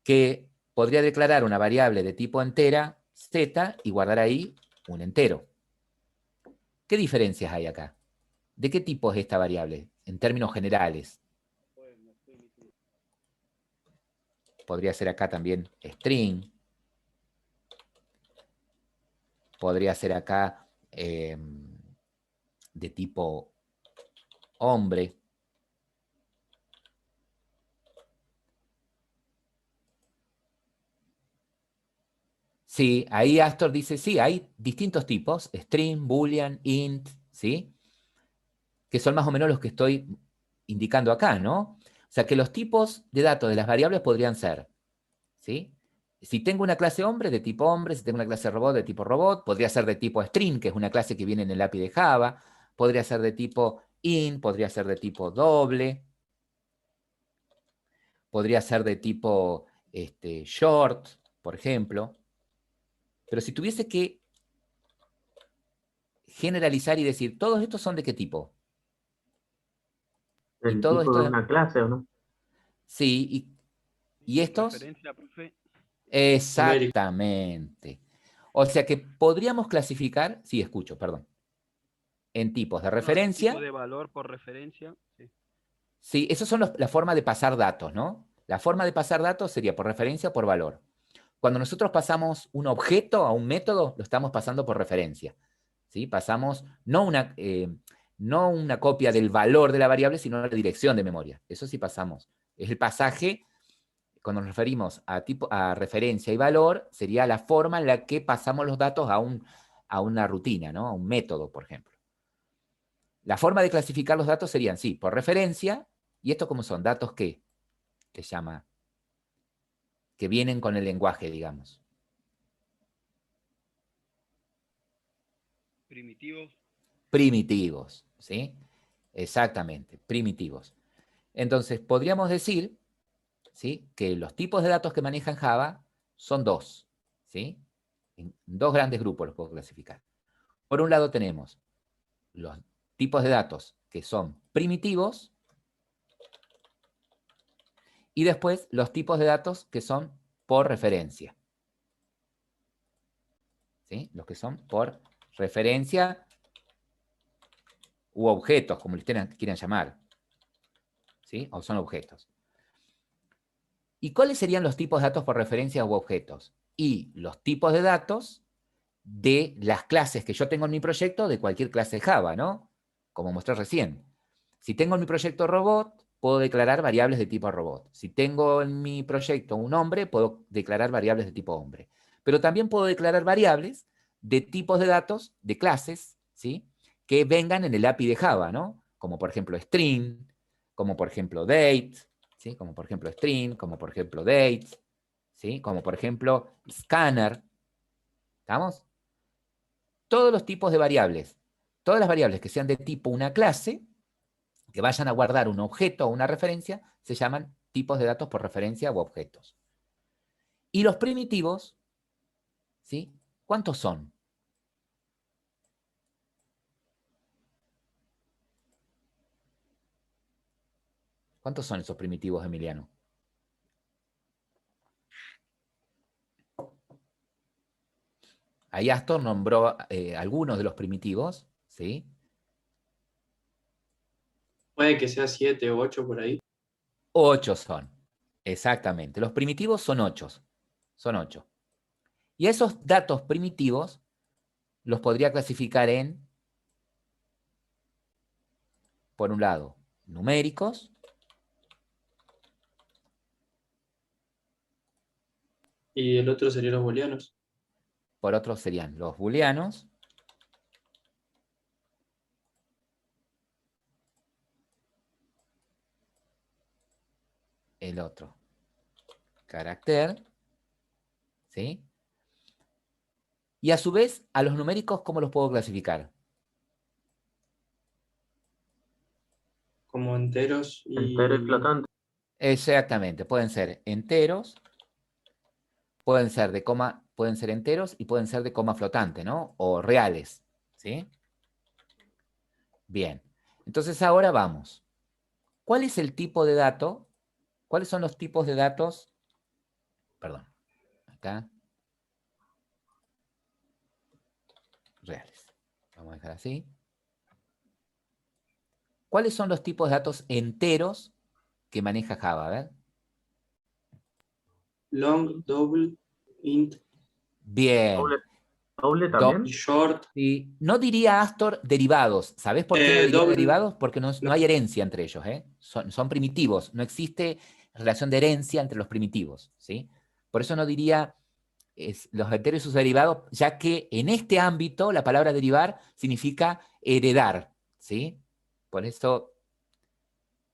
Que podría declarar una variable de tipo entera, z, y guardar ahí un entero. ¿Qué diferencias hay acá? ¿De qué tipo es esta variable, en términos generales? Podría ser acá también string. Podría ser acá de tipo hombre. Sí, ahí Astor dice, sí, hay distintos tipos, string, boolean, int, ¿sí? Que son más o menos los que estoy indicando acá, ¿no? O sea, que los tipos de datos de las variables podrían ser, ¿sí? Si tengo una clase hombre, de tipo hombre, si tengo una clase robot, de tipo robot, podría ser de tipo string, que es una clase que viene en el API de Java, podría ser de tipo int, podría ser de tipo doble, podría ser de tipo short, por ejemplo. Pero si tuviese que generalizar y decir, ¿todos estos son de qué tipo? Y El todo tipo esto de es... una clase, ¿o no? Sí, y estos... Referencia, profe. Numérico. Exactamente. O sea que podríamos clasificar, sí, escucho, perdón, en tipos de No, tipo referencia. de valor por referencia. Sí. Sí, esas son la forma de pasar datos, ¿no? La forma de pasar datos sería por referencia o por valor. Cuando nosotros pasamos un objeto a un método, lo estamos pasando por referencia. ¿Sí? Pasamos no una copia del valor de la variable, sino la dirección de memoria. Eso sí pasamos. Es el pasaje, cuando nos referimos a referencia y valor, sería la forma en la que pasamos los datos a una rutina, ¿no? A un método, por ejemplo. La forma de clasificar los datos serían, sí, por referencia, y estos como son datos que llama, que vienen con el lenguaje, digamos. Primitivos. Primitivos, ¿sí? Exactamente, primitivos. Entonces, podríamos decir, ¿sí?, que los tipos de datos que manejan Java son dos, ¿sí? En dos grandes grupos los puedo clasificar. Por un lado tenemos los tipos de datos que son primitivos y después los tipos de datos que son por referencia. ¿Sí? Los que son por referencia u objetos, como les quieran llamar. ¿Sí? O son objetos. ¿Y cuáles serían los tipos de datos por referencia u objetos? Y los tipos de datos de las clases que yo tengo en mi proyecto, de cualquier clase de Java, ¿no? Como mostré recién. Si tengo en mi proyecto robot, puedo declarar variables de tipo robot. Si tengo en mi proyecto un hombre, puedo declarar variables de tipo hombre. Pero también puedo declarar variables de tipos de datos, de clases, ¿sí?, que vengan en el API de Java, ¿no? Como por ejemplo string, como por ejemplo date, ¿sí? Como por ejemplo string, como por ejemplo date, ¿sí? Como por ejemplo scanner. ¿Estamos? Todos los tipos de variables, todas las variables que sean de tipo una clase, que vayan a guardar un objeto o una referencia, se llaman tipos de datos por referencia u objetos. Y los primitivos, ¿sí? ¿Cuántos son? ¿Cuántos son esos primitivos, Emiliano? Ahí Astor nombró algunos de los primitivos, ¿sí? Puede que sea 7 o 8 por ahí. 8 son, exactamente. Los primitivos son 8. Son 8. Y esos datos primitivos los podría clasificar en, por un lado, numéricos, Y el otro sería los booleanos. por otro serían los booleanos, el otro carácter, ¿sí? Y a su vez, a los numéricos, ¿cómo los puedo clasificar? Como enteros Entero y flotante. Exactamente, pueden ser enteros, pueden ser de coma, pueden ser enteros y pueden ser de coma flotante, ¿no? O reales, ¿sí? Bien, entonces ahora vamos. ¿Cuál es el tipo de dato? ¿Cuáles son los tipos de datos? Perdón, acá. Reales. Vamos a dejar así. ¿Cuáles son los tipos de datos enteros que maneja Java? A ver. long, double, int Bien. Doble Do- y también. short. y no diría Astor derivados. ¿Sabés por qué no diría Double, derivados? Porque no no, hay herencia entre ellos, ¿eh? Son primitivos. No existe relación de herencia entre los primitivos, ¿sí? Por eso no diría los enteros y sus derivados, ya que en este ámbito la palabra derivar significa heredar, ¿sí? Por eso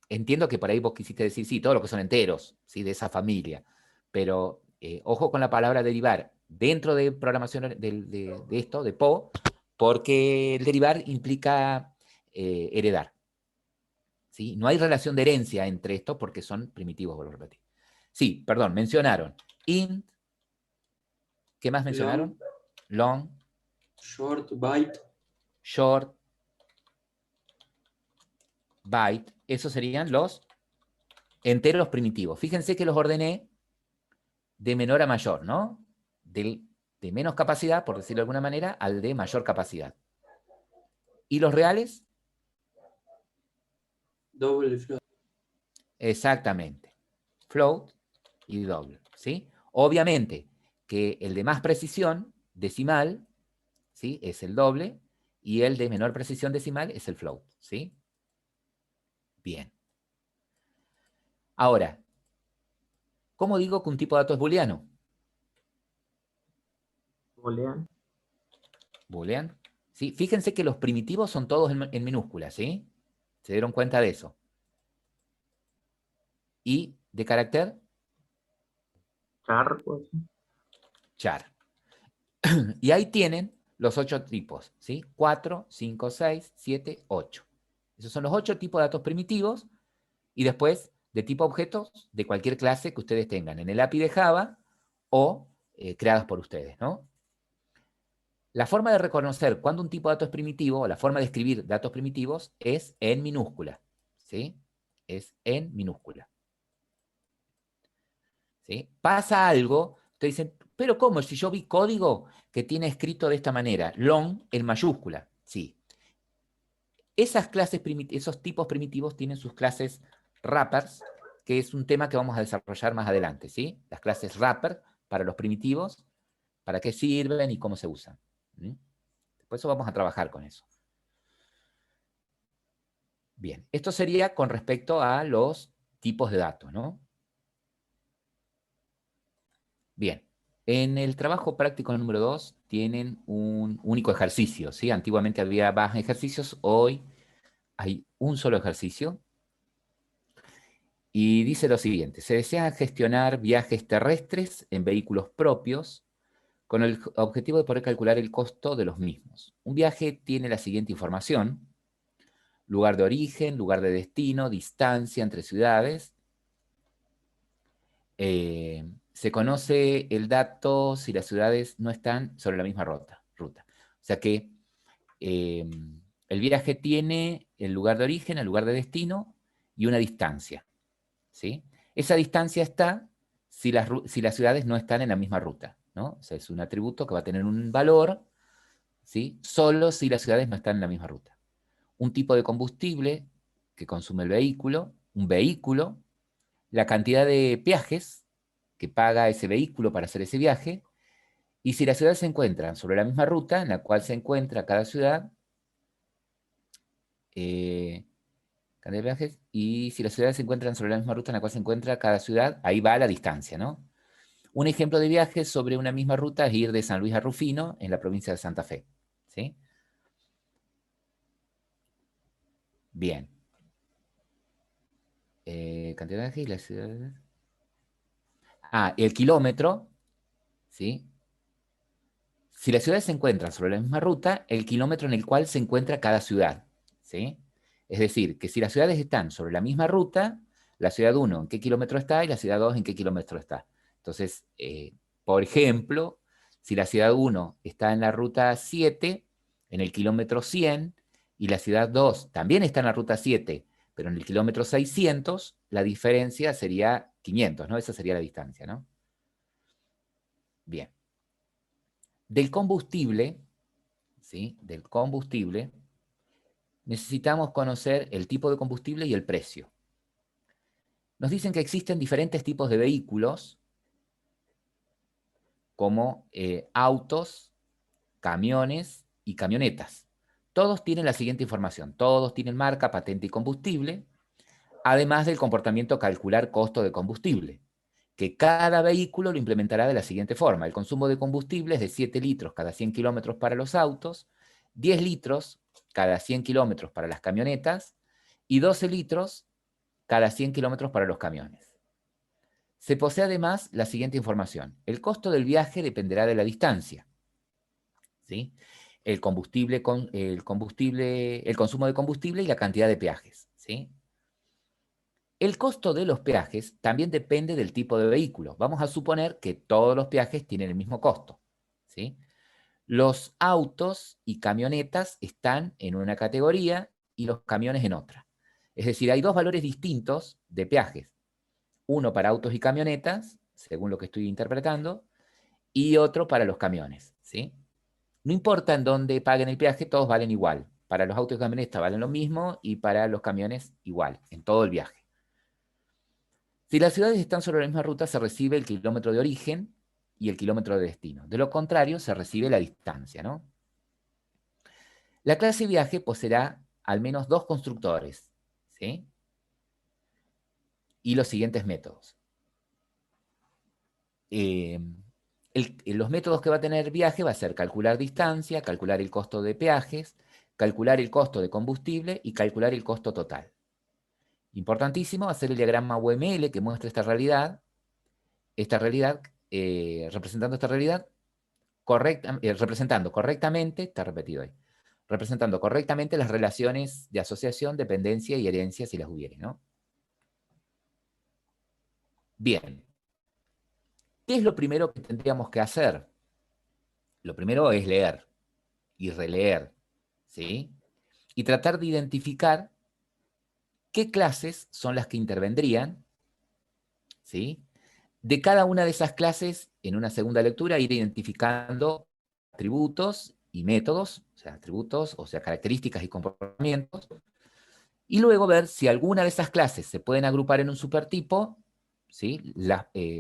entiendo que por ahí vos quisiste decir, sí, todo lo que son enteros, ¿sí?, de esa familia. Pero ojo con la palabra derivar dentro de programación de esto, de Po, porque el derivar implica heredar. ¿Sí? No hay relación de herencia entre estos porque son primitivos, vuelvo a repetir. Sí, perdón, mencionaron int, ¿qué más mencionaron? Long, short, byte, short, byte. Esos serían los enteros primitivos. Fíjense que los ordené de menor a mayor, ¿no? De menos capacidad, por decirlo de alguna manera, al de mayor capacidad. ¿Y los reales? double y float. Exactamente. Float y doble, ¿sí? Obviamente que el de más precisión decimal, ¿sí? Es el doble, y el de menor precisión decimal es el float, ¿sí? Bien. Ahora, ¿cómo digo que un tipo de dato es booleano? Booleano. Boolean. ¿Sí? Fíjense que los primitivos son todos en minúsculas, ¿sí? ¿Se dieron cuenta de eso? Y de carácter Char, pues. char. Y ahí tienen los 8 tipos, ¿sí? 4, 5, 6, 7, 8. Esos son los 8 tipos de datos primitivos y después de tipo objetos de cualquier clase que ustedes tengan en el API de Java o creados por ustedes, ¿no? La forma de reconocer cuándo un tipo de dato es primitivo, o la forma de escribir datos primitivos, es en minúscula, ¿sí? Es en minúscula. ¿Sí? Pasa algo, ustedes dicen, pero ¿cómo? Si yo vi código que tiene escrito de esta manera, long en mayúscula, sí. Esos tipos primitivos tienen sus clases wrappers, que es un tema que vamos a desarrollar más adelante, ¿sí? Las clases wrapper para los primitivos, para qué sirven y cómo se usan. Por eso vamos a trabajar con eso. Bien, esto sería con respecto a los tipos de datos, ¿no? Bien, en el trabajo práctico número 2 tienen un único ejercicio, ¿sí? Antiguamente había más ejercicios, hoy hay un solo ejercicio. Y dice lo siguiente: se desea gestionar viajes terrestres en vehículos propios con el objetivo de poder calcular el costo de los mismos. Un viaje tiene la siguiente información: lugar de origen, lugar de destino, distancia entre ciudades. Se conoce el dato si las ciudades no están sobre la misma ruta. O sea que el viaje tiene el lugar de origen, el lugar de destino y una distancia, ¿sí? Esa distancia está si las ciudades no están en la misma ruta, ¿no? O sea, es un atributo que va a tener un valor, ¿sí? Solo si las ciudades no están en la misma ruta. Un tipo de combustible que consume el vehículo, un vehículo, la cantidad de peajes que paga ese vehículo para hacer ese viaje, y si las ciudades se encuentran sobre la misma ruta en la cual se encuentra cada ciudad, cantidad de viajes, y si las ciudades se encuentran sobre la misma ruta en la cual se encuentra cada ciudad, ahí va la distancia, ¿no? Un ejemplo de viaje sobre una misma ruta es ir de San Luis a Rufino, en la provincia de Santa Fe, ¿sí? Bien. Cantidad de viajes y las ciudades. El kilómetro, ¿sí? Si las ciudades se encuentran sobre la misma ruta, el kilómetro en el cual se encuentra cada ciudad, ¿sí? Es decir, que si las ciudades están sobre la misma ruta, la ciudad 1 en qué kilómetro está y la ciudad 2 en qué kilómetro está. Entonces, por ejemplo, si la ciudad 1 está en la ruta 7, en el kilómetro 100, y la ciudad 2 también está en la ruta 7, pero en el kilómetro 600, la diferencia sería 500, ¿no? Esa sería la distancia, ¿no? Bien. Del combustible, ¿sí? Del combustible, necesitamos conocer el tipo de combustible y el precio. Nos dicen que existen diferentes tipos de vehículos, como autos, camiones y camionetas. Todos tienen la siguiente información: todos tienen marca, patente y combustible, además del comportamiento calcular costo de combustible, que cada vehículo lo implementará de la siguiente forma: el consumo de combustible es de 7 litros cada 100 kilómetros para los autos, 10 litros cada 100 kilómetros para las camionetas y 12 litros cada 100 kilómetros para los camiones. Se posee además la siguiente información. El costo del viaje dependerá de la distancia, ¿sí? El consumo de combustible y la cantidad de peajes, ¿sí? El costo de los peajes también depende del tipo de vehículo. Vamos a suponer que todos los peajes tienen el mismo costo, ¿sí? Los autos y camionetas están en una categoría y los camiones en otra. Es decir, hay dos valores distintos de peajes. Uno para autos y camionetas, según lo que estoy interpretando, y otro para los camiones, ¿sí? No importa en dónde paguen el peaje, todos valen igual. Para los autos y camionetas valen lo mismo y para los camiones igual, en todo el viaje. Si las ciudades están sobre la misma ruta, se recibe el kilómetro de origen y el kilómetro de destino. De lo contrario, se recibe la distancia, ¿no? La clase viaje poseerá al menos dos constructores, ¿sí? Y los siguientes métodos. Los métodos que va a tener viaje va a ser calcular distancia, calcular el costo de peajes, calcular el costo de combustible y calcular el costo total. Importantísimo hacer el diagrama UML que muestra representando esta realidad representando correctamente, está repetido ahí, representando correctamente las relaciones de asociación, dependencia y herencia si las hubiere, ¿no? Bien. ¿Qué es lo primero que tendríamos que hacer? Lo primero es leer y releer, ¿sí? Y tratar de identificar qué clases son las que intervendrían, ¿sí? De cada una de esas clases, en una segunda lectura, ir identificando atributos y métodos, o sea, características y comportamientos, y luego ver si alguna de esas clases se pueden agrupar en un supertipo, ¿sí?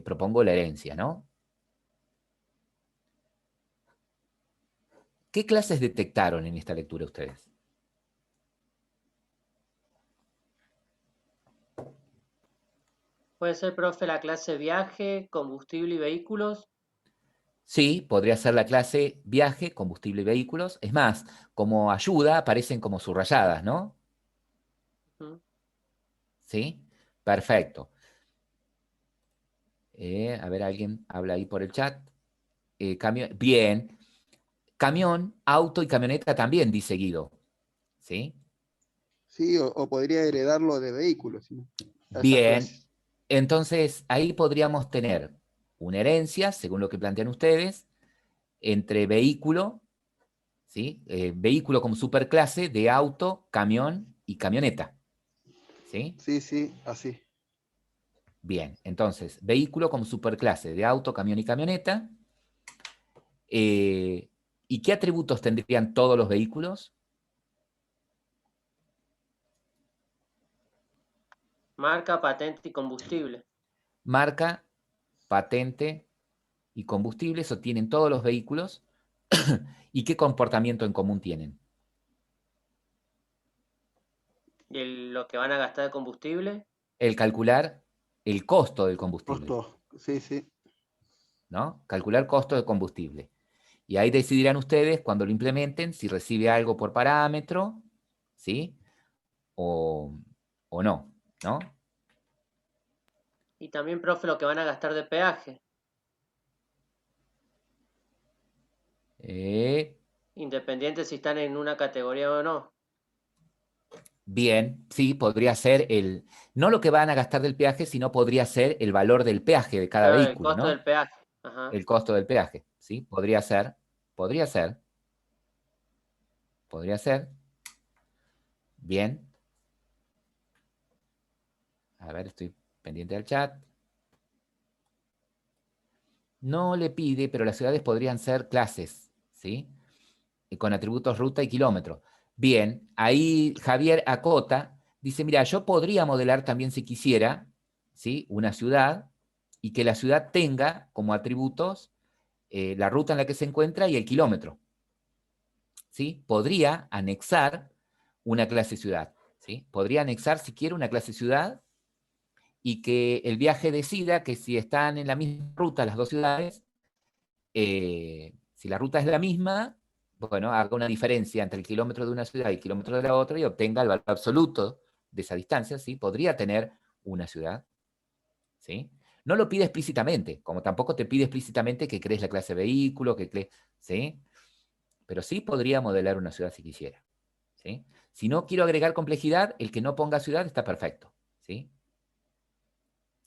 Propongo la herencia, ¿no? ¿Qué clases detectaron en esta lectura ustedes? Puede ser, profe, la clase viaje, combustible y vehículos. Sí, podría ser la clase viaje, combustible y vehículos. Es más, como ayuda aparecen como subrayadas, ¿no? ¿Sí? Perfecto. A ver, alguien habla ahí por el chat. Bien. Camión, auto y camioneta también, dice Guido. ¿Sí? Sí, o podría heredarlo de vehículos, ¿no? A esas Bien. clases. Entonces, ahí podríamos tener una herencia, según lo que plantean ustedes, entre vehículo, ¿sí? Vehículo como superclase de auto, camión y camioneta. ¿Sí? Sí, sí, así. Bien, entonces, vehículo como superclase de auto, camión y camioneta. ¿Y qué atributos tendrían todos los vehículos? Marca, patente y combustible. Marca, patente y combustible, eso tienen todos los vehículos. ¿Y qué comportamiento en común tienen? ¿Y lo que van a gastar de combustible? El calcular el costo del combustible, Costo, sí, sí. ¿no? Calcular costo de combustible. Y ahí decidirán ustedes cuando lo implementen si recibe algo por parámetro, ¿sí? O no, ¿no? Y también, profe, lo que van a gastar de peaje. Independiente si están en una categoría o no. Bien, sí, podría ser no lo que van a gastar del peaje, sino podría ser el valor del peaje de cada Claro, el vehículo, costo ¿no? del peaje. Ajá. El costo del peaje, ¿sí? Podría ser, podría ser. Bien. A ver, estoy pendiente del chat. No le pide, pero las ciudades podrían ser clases, ¿sí? Y con atributos ruta y kilómetro. Bien, ahí Javier acota, dice, mira, yo podría modelar también si quisiera, ¿sí? Una ciudad y que la ciudad tenga como atributos la ruta en la que se encuentra y el kilómetro, ¿sí? Podría anexar una clase ciudad, ¿sí? Podría anexar si quiere una clase ciudad y que el viaje decida que si están en la misma ruta las dos ciudades, si la ruta es la misma, bueno, haga una diferencia entre el kilómetro de una ciudad y el kilómetro de la otra y obtenga el valor absoluto de esa distancia, ¿sí? Podría tener una ciudad, ¿sí? No lo pide explícitamente, como tampoco te pide explícitamente que crees la clase vehículo, ¿sí? Pero sí podría modelar una ciudad si quisiera, ¿sí? Si no quiero agregar complejidad, el que no ponga ciudad está perfecto, ¿sí?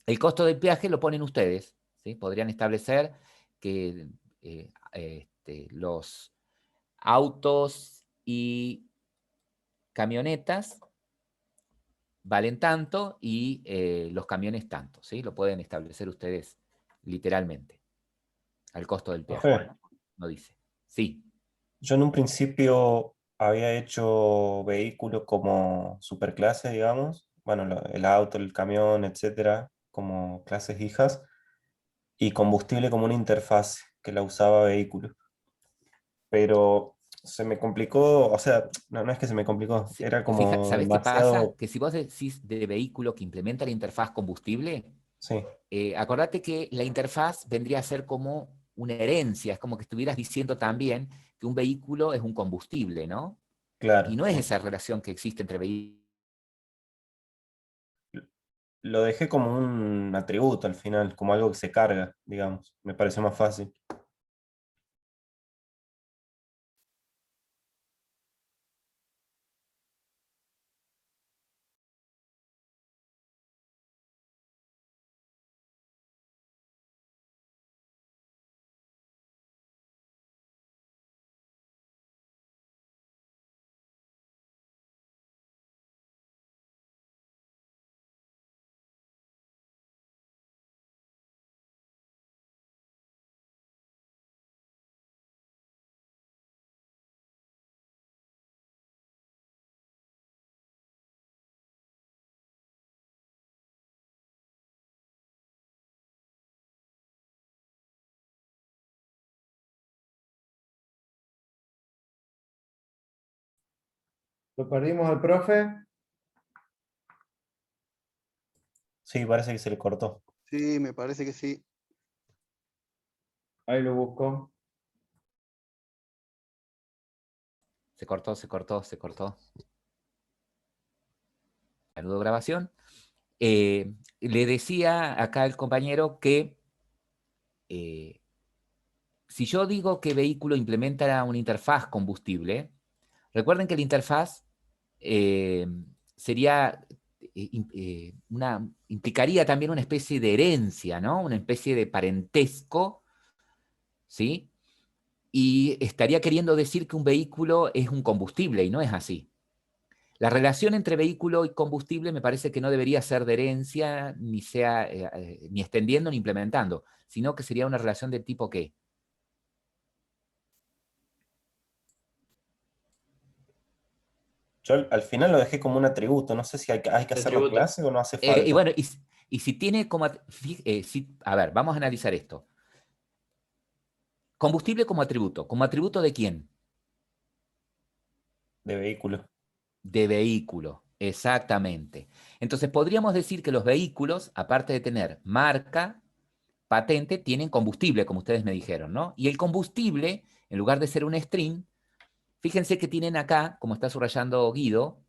El costo del peaje lo ponen ustedes, ¿sí? Podrían establecer que los autos y camionetas valen tanto y los camiones tanto, ¿sí? Lo pueden establecer ustedes literalmente, al costo del peaje. Profe, No dice. Sí, yo en un principio había hecho vehículo como superclase, digamos. Bueno, el auto, el camión, etcétera, como clases hijas. Y combustible como una interfaz que la usaba vehículo. Pero se me complicó, o sea, no es que se me complicó, sí. era como ¿Sabes qué pasa? demasiado. Que si vos decís de vehículo que implementa la interfaz combustible, Sí, acordate que la interfaz vendría a ser como una herencia, es como que estuvieras diciendo también que un vehículo es un combustible, ¿no? Y claro. no es esa relación que existe entre vehículos. Lo dejé como un atributo al final, como algo que se carga, digamos. Me pareció más fácil. ¿Lo perdimos al profe? Sí, parece que se le cortó. Sí, me parece que sí. Ahí lo busco. Se cortó, se cortó, se cortó. Saludo grabación. Le decía acá el compañero que si yo digo que vehículo implementa una interfaz combustible, recuerden que la interfaz eh, sería, implicaría también una especie de herencia, ¿no? Una especie de parentesco, ¿sí? Y estaría queriendo decir que un vehículo es un combustible y no es así. La relación entre vehículo y combustible me parece que no debería ser de herencia, ni extendiendo ni implementando, sino que sería una relación de tipo ¿qué? Yo al final lo dejé como un atributo. No sé si hay que hacerlo Atributo. clase o no hace Y falta. bueno, y si tiene como... a ver, vamos a analizar esto. Combustible como atributo ¿de quién? De vehículo. De vehículo, exactamente. Entonces podríamos decir que los vehículos, aparte de tener marca, patente, tienen combustible, como ustedes me dijeron, ¿no? Y el combustible, en lugar de ser un string, fíjense que tienen acá, como está subrayando Guido,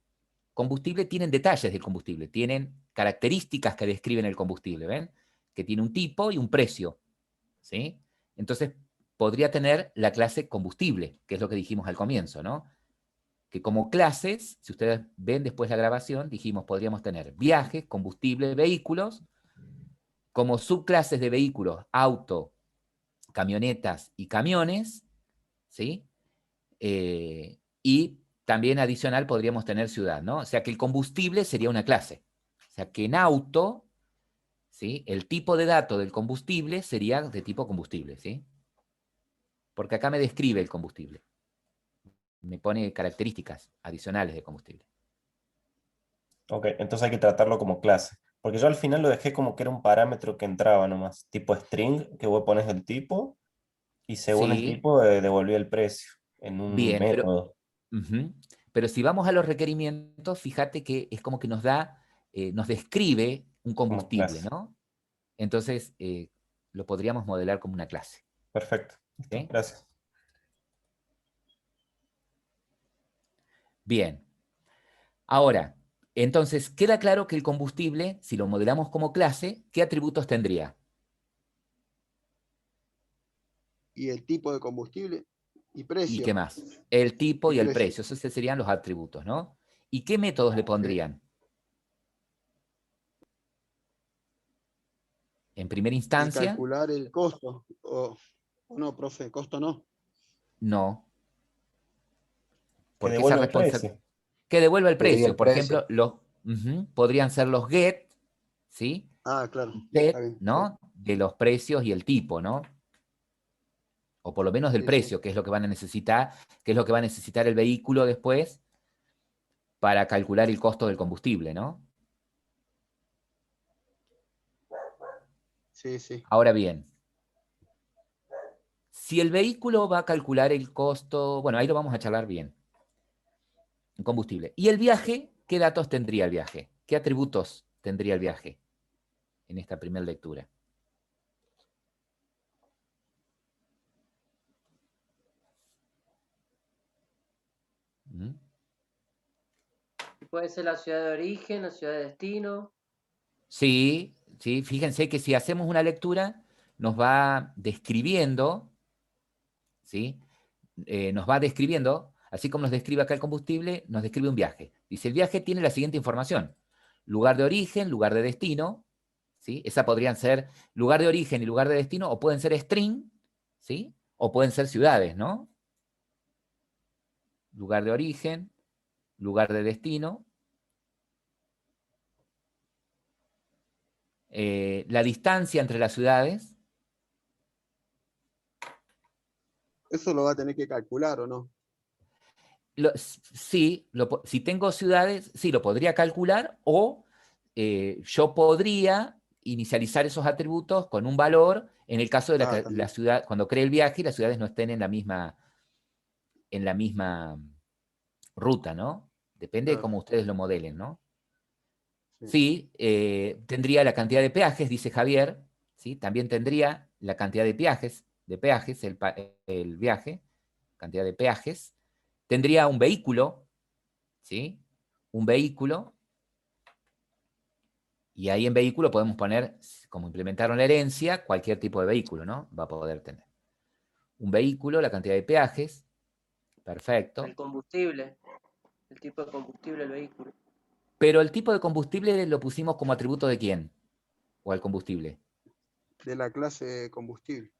combustible tienen detalles del combustible, tienen características que describen el combustible, ¿ven? Que tiene un tipo y un precio, ¿sí? Entonces podría tener la clase combustible, que es lo que dijimos al comienzo, ¿no? Que como clases, si ustedes ven después la grabación, dijimos podríamos tener viajes, combustible, vehículos, como subclases de vehículos, auto, camionetas y camiones, ¿sí? Y también adicional podríamos tener ciudad, ¿no? O sea que el combustible sería una clase. O sea que en auto, ¿sí? El tipo de dato del combustible sería de tipo combustible, ¿sí? Porque acá me describe el combustible. Me pone características adicionales de combustible. Ok, entonces hay que tratarlo como clase. Porque yo al final lo dejé como que era un parámetro que entraba nomás. Tipo string, que vos pones el tipo y según el Sí, tipo devolvía el precio en un bien, método. pero si vamos a los requerimientos, fíjate que es como que nos da, nos describe un Como combustible, clase. ¿no? Entonces, lo podríamos modelar como una clase. Perfecto. Listo, ¿Sí? gracias. Bien. Ahora, entonces, queda claro que el combustible, si lo modelamos como clase, ¿qué atributos tendría? y el tipo de combustible y precio. ¿Y qué más? El tipo Y y el precio. precio. Esos serían los atributos, ¿no? ¿Y qué métodos le pondrían? En primera Y instancia, calcular el costo. O no, profe, costo no. no. Que Porque esa devuelva el responsabilidad... precio. Que devuelva el Que diga precio. el Por ejemplo, precio. podrían ser los get, ¿sí? Ah, claro. Set, Está bien. ¿no? De los precios y el tipo, ¿no? O por lo menos del Sí, precio, sí. que es lo que van a necesitar, que es lo que va a necesitar el vehículo después para calcular el costo del combustible, ¿no? Sí, sí. Ahora bien, si el vehículo va a calcular el costo, bueno, ahí lo vamos a charlar bien, el combustible. ¿Y el viaje? ¿Qué datos tendría el viaje? ¿Qué atributos tendría el viaje en esta primera lectura? ¿Mm? Puede ser la ciudad de origen, la ciudad de destino. Sí, sí, fíjense que si hacemos una lectura, nos va describiendo, ¿sí? Nos va describiendo, así como nos describe acá el combustible, nos describe un viaje. Dice, el viaje tiene la siguiente información. Lugar de origen, lugar de destino, ¿sí? Esa podrían ser lugar de origen y lugar de destino, o pueden ser string, ¿sí? O pueden ser ciudades, ¿no? Lugar de origen, lugar de destino. La distancia entre las ciudades. Eso lo va a tener que calcular, ¿o no? Sí, si tengo ciudades, sí, lo podría calcular, o yo podría inicializar esos atributos con un valor en el caso de Ah, la también. ciudad, cuando cree el viaje y las ciudades no estén en la misma ruta, ¿no? Depende de Claro. cómo ustedes lo modelen, ¿no? Sí. Sí, tendría la cantidad de peajes, dice Javier, ¿sí? También tendría la cantidad de peajes, el viaje, cantidad de peajes. Tendría un vehículo, ¿sí? Un vehículo, y ahí en vehículo podemos poner, como implementaron la herencia, cualquier tipo de vehículo, ¿no? Va a poder tener. Un vehículo, la cantidad de peajes, perfecto. El combustible, el tipo de combustible del vehículo. Pero el tipo de combustible lo pusimos como atributo de quién, o al combustible. De la clase de combustible.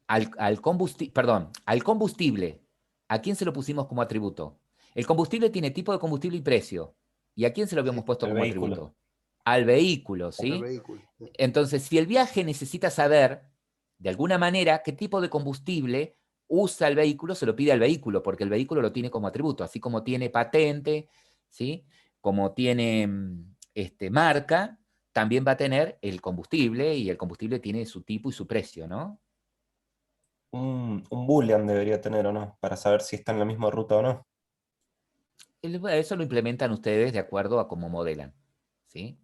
Al combustible, ¿a quién se lo pusimos como atributo? El combustible tiene tipo de combustible y precio. ¿Y a quién se lo habíamos Sí, puesto El como vehículo. atributo? Al vehículo, al ¿sí? vehículo. Sí. Entonces, si el viaje necesita saber, de alguna manera, qué tipo de combustible usa el vehículo, se lo pide al vehículo, porque el vehículo lo tiene como atributo, así como tiene patente, ¿sí? Como tiene marca, también va a tener el combustible, y el combustible tiene su tipo y su precio, ¿no? Un boolean debería tener o no, para saber si está en la misma ruta o no. Eso lo implementan ustedes de acuerdo a cómo modelan, ¿sí?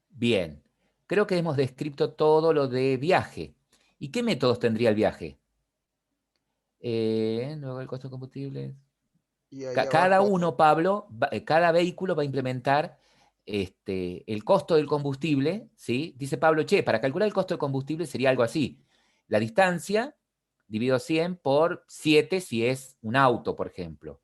Bien, creo que hemos descrito todo lo de viaje. ¿Y qué métodos tendría el viaje? Luego el costo de combustible. Y ahí Cada abajo, uno, Pablo, cada vehículo va a implementar el costo del combustible, ¿sí? Dice Pablo, che, para calcular el costo del combustible sería algo así. La distancia dividido 100 por 7 si es un auto, por ejemplo.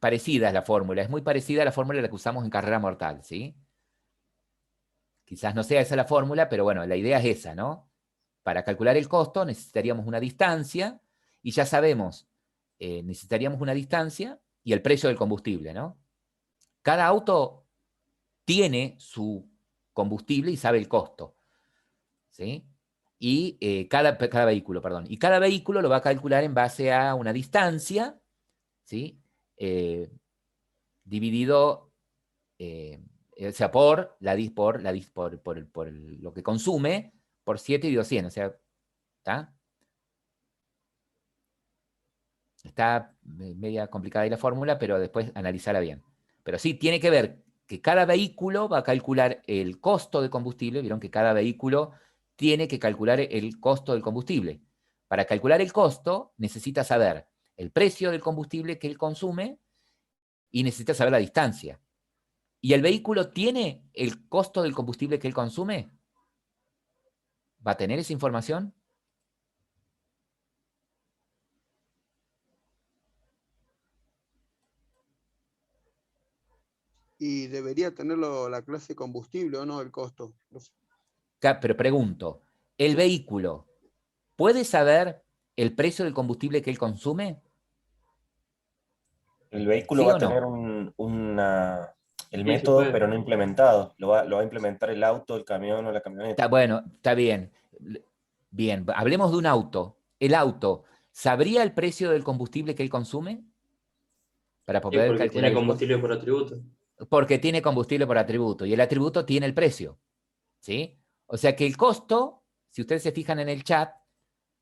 Parecida es la fórmula, es muy parecida a la fórmula que usamos en carrera mortal, ¿sí? Quizás no sea esa la fórmula, pero bueno, la idea es esa, ¿no? Para calcular el costo necesitaríamos una distancia, y ya sabemos, necesitaríamos una distancia y el precio del combustible, ¿no? Cada auto tiene su combustible y sabe el costo, ¿sí? Y cada vehículo, perdón. Y cada vehículo lo va a calcular en base a una distancia, ¿sí? Dividido, o sea, por lo que consume, por 7 y 200, o sea, ¿está? Está media complicada ahí la fórmula, pero después analizarla bien. Pero sí, tiene que ver que cada vehículo va a calcular el costo de combustible. Vieron que cada vehículo tiene que calcular el costo del combustible. Para calcular el costo, necesita saber el precio del combustible que él consume y necesita saber la distancia. ¿Y el vehículo tiene el costo del combustible que él consume? ¿Va a tener esa información? Y debería tenerlo la clase combustible o no, el costo. Pero pregunto, ¿el vehículo puede saber el precio del combustible que él consume? El vehículo ¿Sí va o a no? tener el Sí, método, puede. pero no implementado. Lo va a implementar el auto, el camión o la camioneta. Bueno, está bien. Bien, hablemos de un auto. ¿El auto sabría el precio del combustible que él consume? Para Sí, poder porque calcular tiene el costo. combustible por atributo. Porque tiene combustible por atributo y el atributo tiene el precio. ¿Sí? O sea que el costo, si ustedes se fijan en el chat,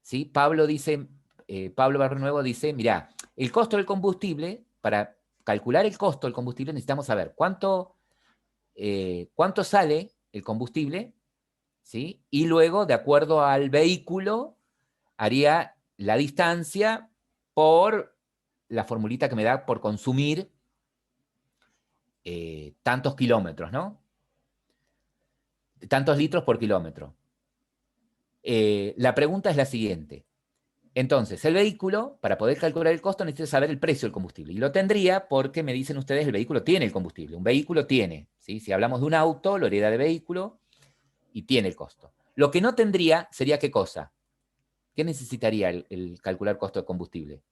¿sí? Pablo Barrio Nuevo dice, mira, el costo del combustible, para calcular el costo del combustible necesitamos saber cuánto sale el combustible, ¿sí? Y luego, de acuerdo al vehículo, haría la distancia por la formulita que me da por consumir tantos kilómetros, ¿no? Tantos litros por kilómetro. La pregunta es la siguiente. Entonces, el vehículo, para poder calcular el costo, necesita saber el precio del combustible. Y lo tendría porque, me dicen ustedes, el vehículo tiene el combustible. Un vehículo tiene, ¿sí? Si hablamos de un auto, lo hereda de vehículo y tiene el costo. Lo que no tendría sería ¿qué cosa? ¿Qué necesitaría el calcular costo de combustible?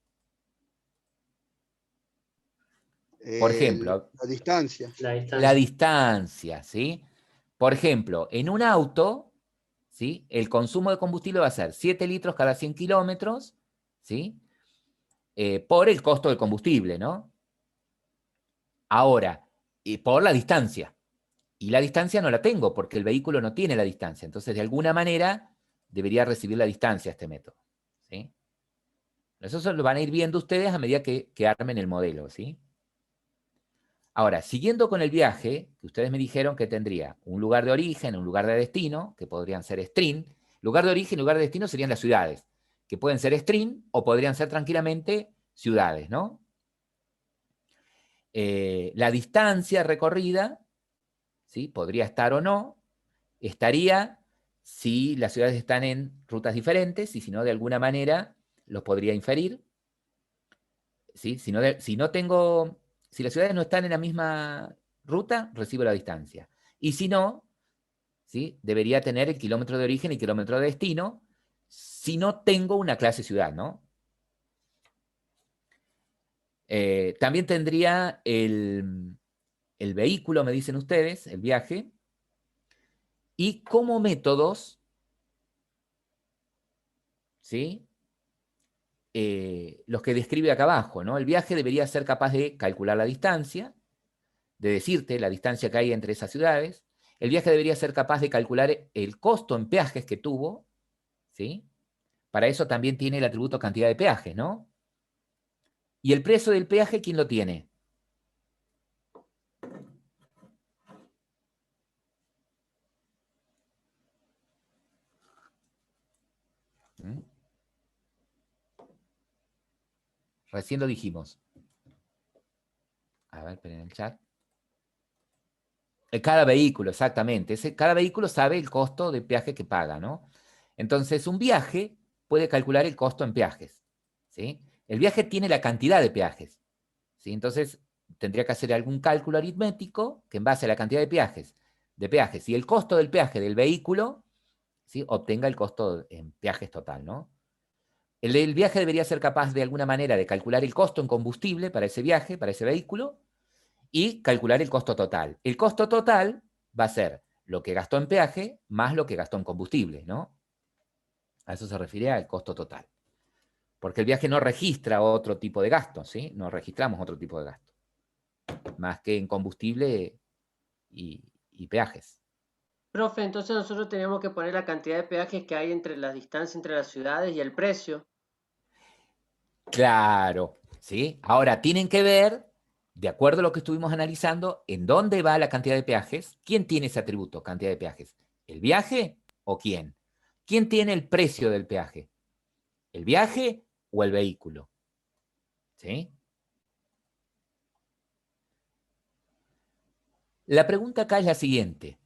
Por ejemplo, La distancia. La la distancia. distancia, ¿sí? Por ejemplo, en un auto, ¿sí? El consumo de combustible va a ser 7 litros cada 100 kilómetros, ¿sí? Por el costo del combustible, ¿no? Ahora, por la distancia. Y la distancia no la tengo porque el vehículo no tiene la distancia. Entonces, de alguna manera, debería recibir la distancia este método, ¿sí? Eso lo van a ir viendo ustedes a medida que armen el modelo, ¿sí? Ahora, siguiendo con el viaje, que ustedes me dijeron que tendría un lugar de origen, un lugar de destino, que podrían ser string. Lugar de origen y lugar de destino serían las ciudades, que pueden ser string o podrían ser tranquilamente ciudades, ¿no? La distancia recorrida, ¿sí? Podría estar o no, estaría si las ciudades están en rutas diferentes y si no, de alguna manera, los podría inferir, ¿sí? Si las ciudades no están en la misma ruta, recibo la distancia. Y si no, ¿sí? Debería tener el kilómetro de origen y kilómetro de destino, si no tengo una clase ciudad, ¿no? También tendría el vehículo, me dicen ustedes, el viaje, y como métodos, ¿sí? Los que describe acá abajo, ¿no? El viaje debería ser capaz de calcular la distancia, de decirte la distancia que hay entre esas ciudades. El viaje debería ser capaz de calcular el costo en peajes que tuvo, ¿sí? Para eso también tiene el atributo cantidad de peajes, ¿no? ¿Y el precio del peaje quién lo tiene? ¿Mm? Recién lo dijimos. A ver, esperen el chat. Cada vehículo, exactamente. Cada vehículo sabe el costo de peaje que paga, ¿no? Entonces, un viaje puede calcular el costo en peajes, ¿sí? El viaje tiene la cantidad de peajes, ¿sí? Entonces, tendría que hacer algún cálculo aritmético que en base a la cantidad de peajes y el costo del peaje del vehículo, ¿sí? Obtenga el costo en peajes total, ¿no? El viaje debería ser capaz de alguna manera de calcular el costo en combustible para ese viaje, para ese vehículo, y calcular el costo total. El costo total va a ser lo que gastó en peaje más lo que gastó en combustible, ¿no? A eso se refiere al costo total. Porque el viaje no registra otro tipo de gasto, ¿sí? No registramos otro tipo de gasto. Más que en combustible y peajes. Profe, entonces nosotros tenemos que poner la cantidad de peajes que hay entre las distancias entre las ciudades y el precio. Claro, ¿sí? Ahora, tienen que ver, de acuerdo a lo que estuvimos analizando, en dónde va la cantidad de peajes. ¿Quién tiene ese atributo, cantidad de peajes? ¿El viaje o quién? ¿Quién tiene el precio del peaje? ¿El viaje o el vehículo? ¿Sí? La pregunta acá es la siguiente.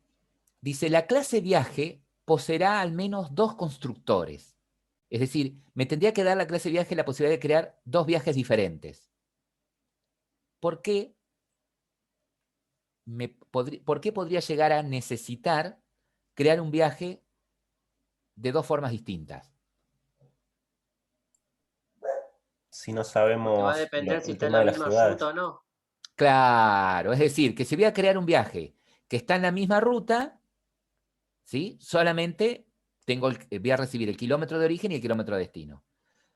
Dice, la clase viaje poseerá al menos 2 constructores. Es decir, me tendría que dar la clase viaje la posibilidad de crear 2 viajes diferentes. ¿Por qué? ¿Por qué podría llegar a necesitar crear un viaje de 2 formas distintas? Si no Porque va sabemos a depender si el está en tema la de las misma ciudades. ruta o no. Claro, es decir, que si voy a crear un viaje que está en la misma ruta, ¿sí? Solamente voy a recibir el kilómetro de origen y el kilómetro de destino.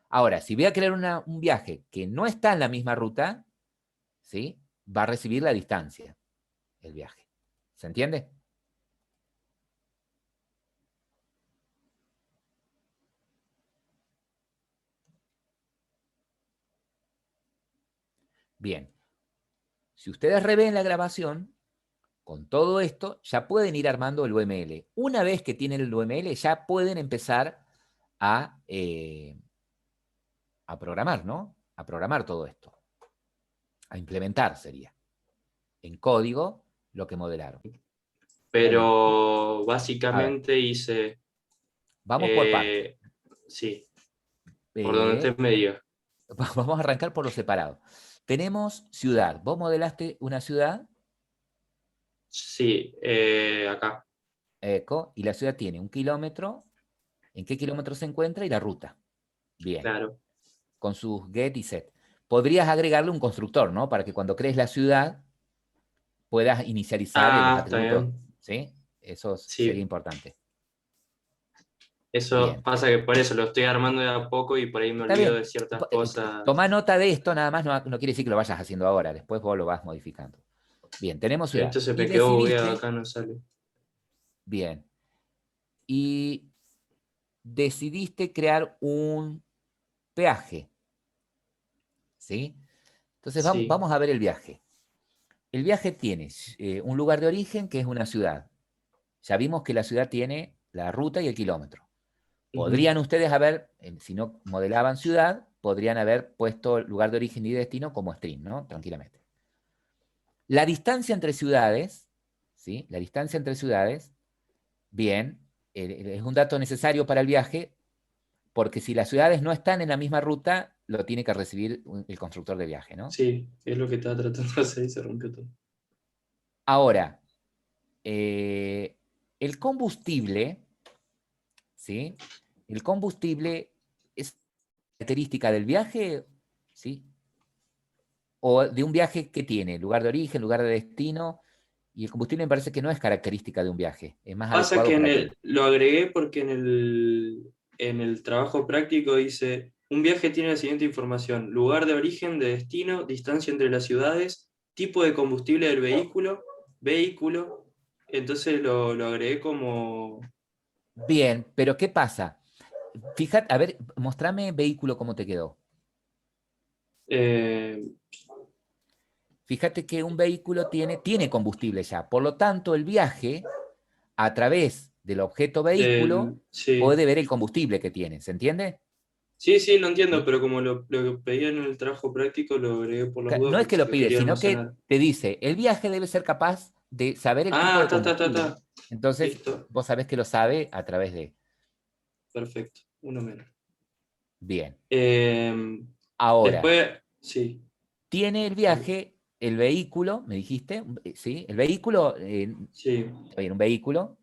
Ahora, si voy a crear un viaje que no está en la misma ruta, ¿sí? Va a recibir la distancia, el viaje. ¿Se entiende? Bien. Si ustedes revén la grabación, con todo esto, ya pueden ir armando el UML. Una vez que tienen el UML, ya pueden empezar a programar, ¿no? A programar todo esto. A implementar sería. En código, lo que modelaron. Pero básicamente hice... Vamos por partes. Sí, por donde usted me diga. Vamos a arrancar por lo separado. Tenemos ciudad. ¿Vos modelaste una ciudad? Sí, acá. Eco, y la ciudad tiene un kilómetro. ¿En qué kilómetro se encuentra? Y la ruta. Bien. Claro. Con sus get y set. Podrías agregarle un constructor, ¿no? Para que cuando crees la ciudad puedas inicializar los Está atributos. bien. ¿Sí? Eso Sí. sería importante. Eso Bien. pasa que por eso lo estoy armando de a poco y por ahí me Está olvido bien. de ciertas cosas. Tomá nota de esto, nada más, no quiere decir que lo vayas haciendo ahora. Después vos lo vas modificando. Bien, tenemos ciudad. Esto se Y me quedó bugueado, decidiste, acá no sale. bien. Y decidiste crear un peaje. ¿Sí? Entonces Sí. vamos a ver el viaje. El viaje tiene un lugar de origen que es una ciudad. Ya vimos que la ciudad tiene la ruta y el kilómetro. Podrían ustedes haber, si no modelaban ciudad, podrían haber puesto lugar de origen y destino como string, ¿no? Tranquilamente. La distancia entre ciudades, ¿sí? La distancia entre ciudades, bien, es un dato necesario para el viaje, porque si las ciudades no están en la misma ruta, lo tiene que recibir el constructor de viaje, ¿no? Sí, es lo que estaba tratando de hacer y se rompió todo. Ahora, el combustible, ¿sí? El combustible es característica del viaje, ¿sí? O de un viaje que tiene lugar de origen, lugar de destino, y el combustible me parece que no es característica de un viaje, es más Pasa adecuado que para lo agregué porque en el trabajo práctico dice, un viaje tiene la siguiente información: lugar de origen, de destino, distancia entre las ciudades, tipo de combustible del vehículo. Entonces lo agregué como... Bien, pero ¿qué pasa? Fíjate, a ver, mostrame vehículo cómo te quedó. Fíjate que un vehículo tiene combustible ya, por lo tanto el viaje, a través del objeto vehículo, sí. puede ver el combustible que tiene, ¿se entiende? Sí, lo entiendo, ¿Sí? pero como lo que pedía en el trabajo práctico, lo agregué por las dudas. No es que lo pide, quería sino que almacenar. te dice, el viaje debe ser capaz de saber el tipo de combustible. Entonces, Listo. vos sabés que lo sabe a través de... Perfecto, uno menos. Bien. Ahora. Ahora, Después, sí. tiene el viaje, el vehículo, me dijiste, ¿sí? El vehículo, Sí. está bien, un vehículo.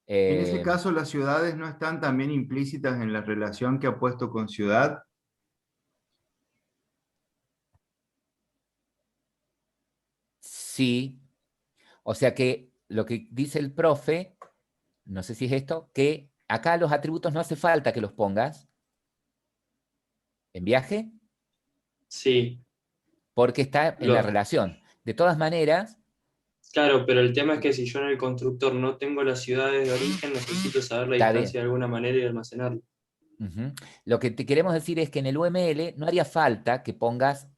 En ese caso, las ciudades no están también implícitas en la relación que ha puesto con ciudad. Sí. O sea que lo que dice el profe, no sé si es esto, que acá los atributos no hace falta que los pongas en viaje. Sí. Porque está en la relación. De todas maneras... Claro, pero el tema es que si yo en el constructor no tengo las ciudades de origen, necesito saber la distancia de alguna manera y almacenarlo. Lo que te queremos decir es que en el UML no haría falta que pongas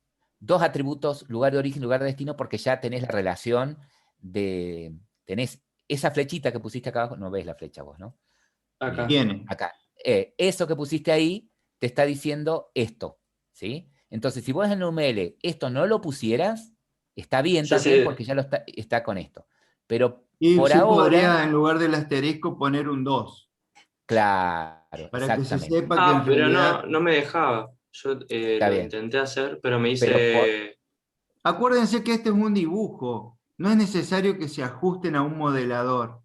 2 atributos, lugar de origen, lugar de destino, porque ya tenés la relación de... Tenés esa flechita que pusiste acá abajo, no ves la flecha vos, ¿no? Acá. Tiene. Acá. Eso que pusiste ahí te está diciendo esto, ¿sí? Entonces, si vos en el UML esto no lo pusieras, Está bien Ya también sé. porque ya está con esto. Pero Y por sí ahora, podría, en lugar del asterisco, poner un 2, claro, para que se exactamente. sepa que en Pero realidad... no me dejaba. Yo Está lo bien. intenté hacer, pero me Pero dice... Acuérdense que este es un dibujo, no es necesario que se ajusten a un modelador.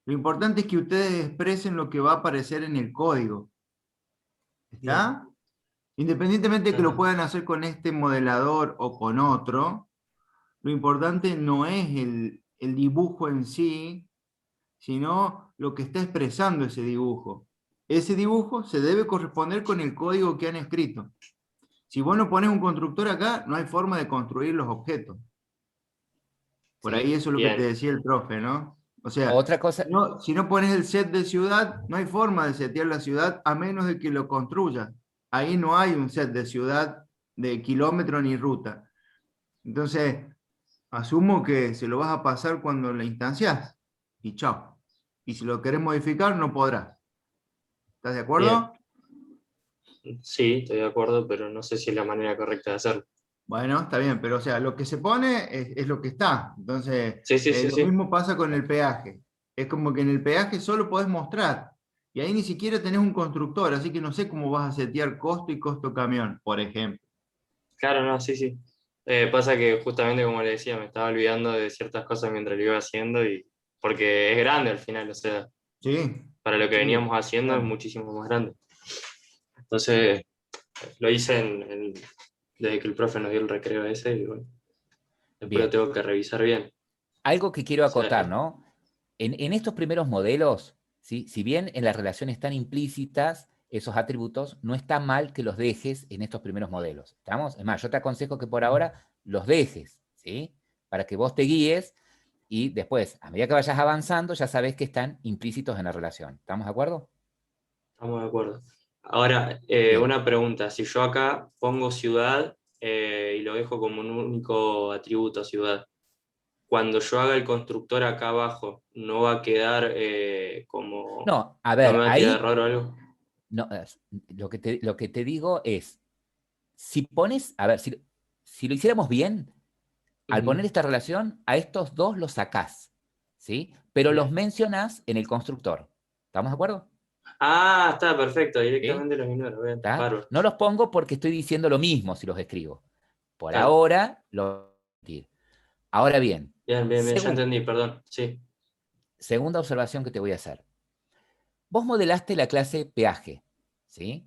Lo importante es que ustedes expresen lo que va a aparecer en el código. Bien. ¿Está? Independientemente de que lo Ajá. puedan hacer con este modelador o con otro, lo importante no es el dibujo en sí, sino lo que está expresando ese dibujo. Ese dibujo se debe corresponder con el código que han escrito. Si vos no pones un constructor acá, no hay forma de construir los objetos. Por sí. ahí eso es lo que te Bien. decía el profe, ¿no? O sea, Otra cosa, si no pones el set de ciudad, no hay forma de setear la ciudad a menos de que lo construyas. Ahí no hay un set de ciudad de kilómetro ni ruta. Entonces, asumo que se lo vas a pasar cuando la instancias y chao. Y si lo querés modificar, no podrás. ¿Estás de Bien. acuerdo? Sí, estoy de acuerdo, pero no sé si es la manera correcta de hacerlo. Bueno, está bien, pero o sea, lo que se pone es lo que está. Entonces, Sí, sí, sí, lo sí. mismo pasa con el peaje. Es como que en el peaje solo podés mostrar. Y ahí ni siquiera tenés un constructor, así que no sé cómo vas a setear costo y costo camión, por ejemplo. Claro, no, sí, sí. Pasa que justamente como le decía, me estaba olvidando de ciertas cosas mientras lo iba haciendo y porque es grande al final, o sea, Sí, para lo que sí. veníamos haciendo es muchísimo más grande. Entonces, lo hice desde que el profe nos dio el recreo ese y bueno, después lo bien. tengo que revisar bien. Algo que quiero O sea, acotar, ¿no? En estos primeros modelos, ¿sí? Si bien en las relaciones están implícitas esos atributos, no está mal que los dejes en estos primeros modelos. ¿Estamos? Es más, yo te aconsejo que por ahora los dejes, ¿sí? Para que vos te guíes y después, a medida que vayas avanzando, ya sabes que están implícitos en la relación. ¿Estamos de acuerdo? estamos de acuerdo. Ahora, Bien. una pregunta. Si yo acá pongo ciudad y lo dejo como un único atributo ciudad, cuando yo haga el constructor acá abajo, ¿no va a quedar como... No, a ¿No me ver, va a tirar ahí error o algo? no, lo que te digo es, si pones, a ver, si lo hiciéramos bien, al Ujú. poner esta relación, a estos dos los sacás, ¿sí? Pero los Bien. mencionás en el constructor. ¿Estamos de acuerdo? Ah, está perfecto, ¿Sí? directamente los ignoro. Bien, ¿Está? bárbaro. No los pongo porque estoy diciendo lo mismo si los escribo. Por Claro. ahora, ahora bien, Bien, bien, bien, ya entendí, perdón. Sí, segunda observación que te voy a hacer. Vos modelaste la clase peaje, ¿sí?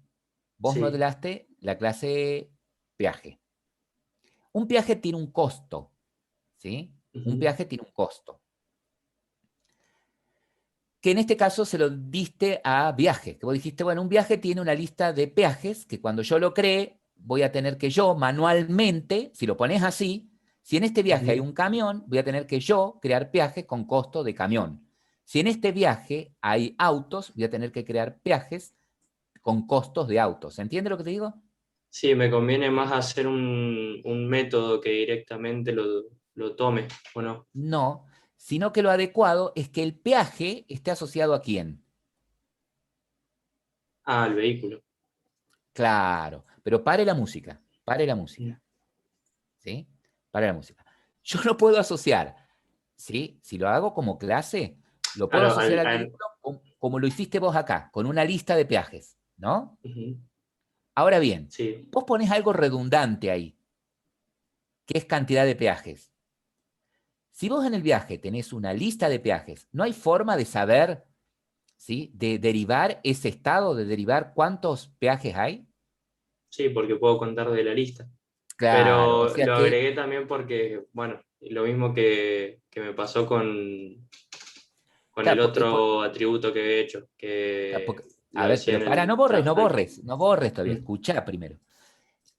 Vos sí. modelaste la clase peaje. Un peaje tiene un costo, ¿sí? Un Ujú. peaje tiene un costo. Que en este caso se lo diste a viaje, que vos dijiste, bueno, un viaje tiene una lista de peajes que cuando yo lo cree, voy a tener que yo manualmente, si lo pones así, si en este viaje hay Ujú. un camión, voy a tener que yo crear peajes con costo de camión. Si en este viaje hay autos, voy a tener que crear peajes con costos de autos. ¿Se entiende lo que te digo? Sí, me conviene más hacer un método que directamente lo tome, ¿o no? No, sino que lo adecuado es que el peaje esté asociado a quién. Ah, el vehículo. Claro, pero pare la música, ¿sí? Pare la música. Yo no puedo asociar, ¿sí? Si lo hago como clase, lo puedo Claro, asociar al vehículo como lo hiciste vos acá, con una lista de peajes, ¿no? ujú. Ahora bien, Sí, vos pones algo redundante ahí, que es cantidad de peajes. Si vos en el viaje tenés una lista de peajes, no hay forma de saber, ¿sí? De derivar ese estado, de derivar cuántos peajes hay. sí, porque puedo contar de la lista. Claro, o Pero sea lo que, agregué también porque, bueno, lo mismo que me pasó con el claro, otro atributo que he hecho, que a lo ver, decía pero en para, no el borres, no trabajo. borres, no borres todavía, Mm. escucha primero.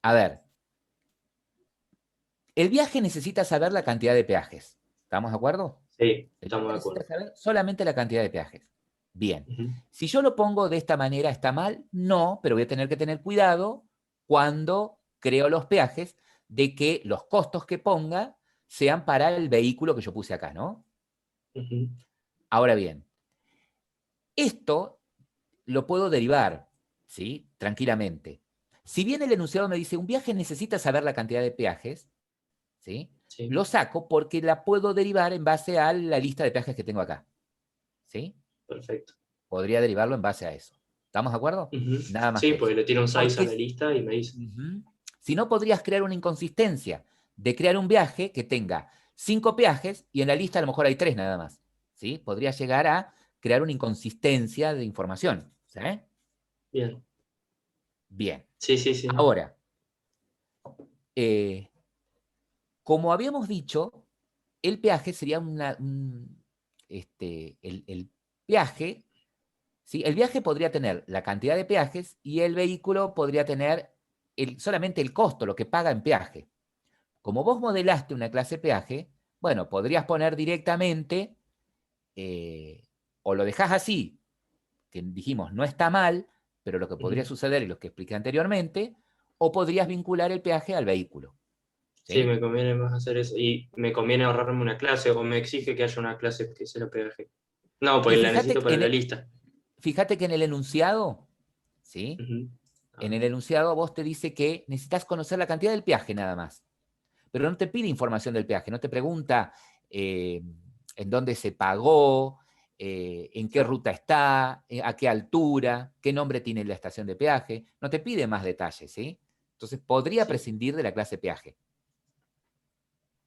A ver, el viaje necesita saber la cantidad de peajes. ¿Estamos de acuerdo? Sí, El estamos viaje de necesita acuerdo. saber solamente la cantidad de peajes. Bien. Ujú. Si yo lo pongo de esta manera, ¿está mal? No, pero voy a tener que tener cuidado cuando creo los peajes de que los costos que ponga sean para el vehículo que yo puse acá, ¿no? Ujú. Ahora bien, esto lo puedo derivar, ¿sí? Tranquilamente. Si bien el enunciado me dice, un viaje necesita saber la cantidad de peajes, ¿sí? Sí, Lo saco porque la puedo derivar en base a la lista de peajes que tengo acá. ¿Sí? perfecto. Podría derivarlo en base a eso. ¿Estamos de acuerdo? Ujú. Nada más Sí, que pues eso. le tiro un size a Porque la lista y me dice. Ujú. Si no, podrías crear una inconsistencia de crear un viaje que tenga 5 peajes y en la lista a lo mejor hay 3 nada más. ¿Sí? Podrías llegar a crear una inconsistencia de información. ¿Sí? Bien. Bien. Sí, sí, sí. Ahora, como habíamos dicho, el peaje sería el peaje, ¿sí? El viaje podría tener la cantidad de peajes y el vehículo podría tener solamente el costo, lo que paga en peaje. Como vos modelaste una clase peaje, bueno, podrías poner directamente, o lo dejás así, que dijimos no está mal, pero lo que podría Ujú. suceder y lo que expliqué anteriormente, o podrías vincular el peaje al vehículo. Sí, ¿Sí? me conviene más hacer eso. Y me conviene ahorrarme una clase o me exige que haya una clase que sea peaje. No, Y porque la necesito para la lista. fíjate que en el enunciado, ¿sí? Ujú. En el enunciado vos te dice que necesitas conocer la cantidad del peaje nada más. Pero no te pide información del peaje, no te pregunta en dónde se pagó, en qué ruta está, a qué altura, qué nombre tiene la estación de peaje. No te pide más detalles, ¿sí? Entonces podría Sí, prescindir de la clase peaje.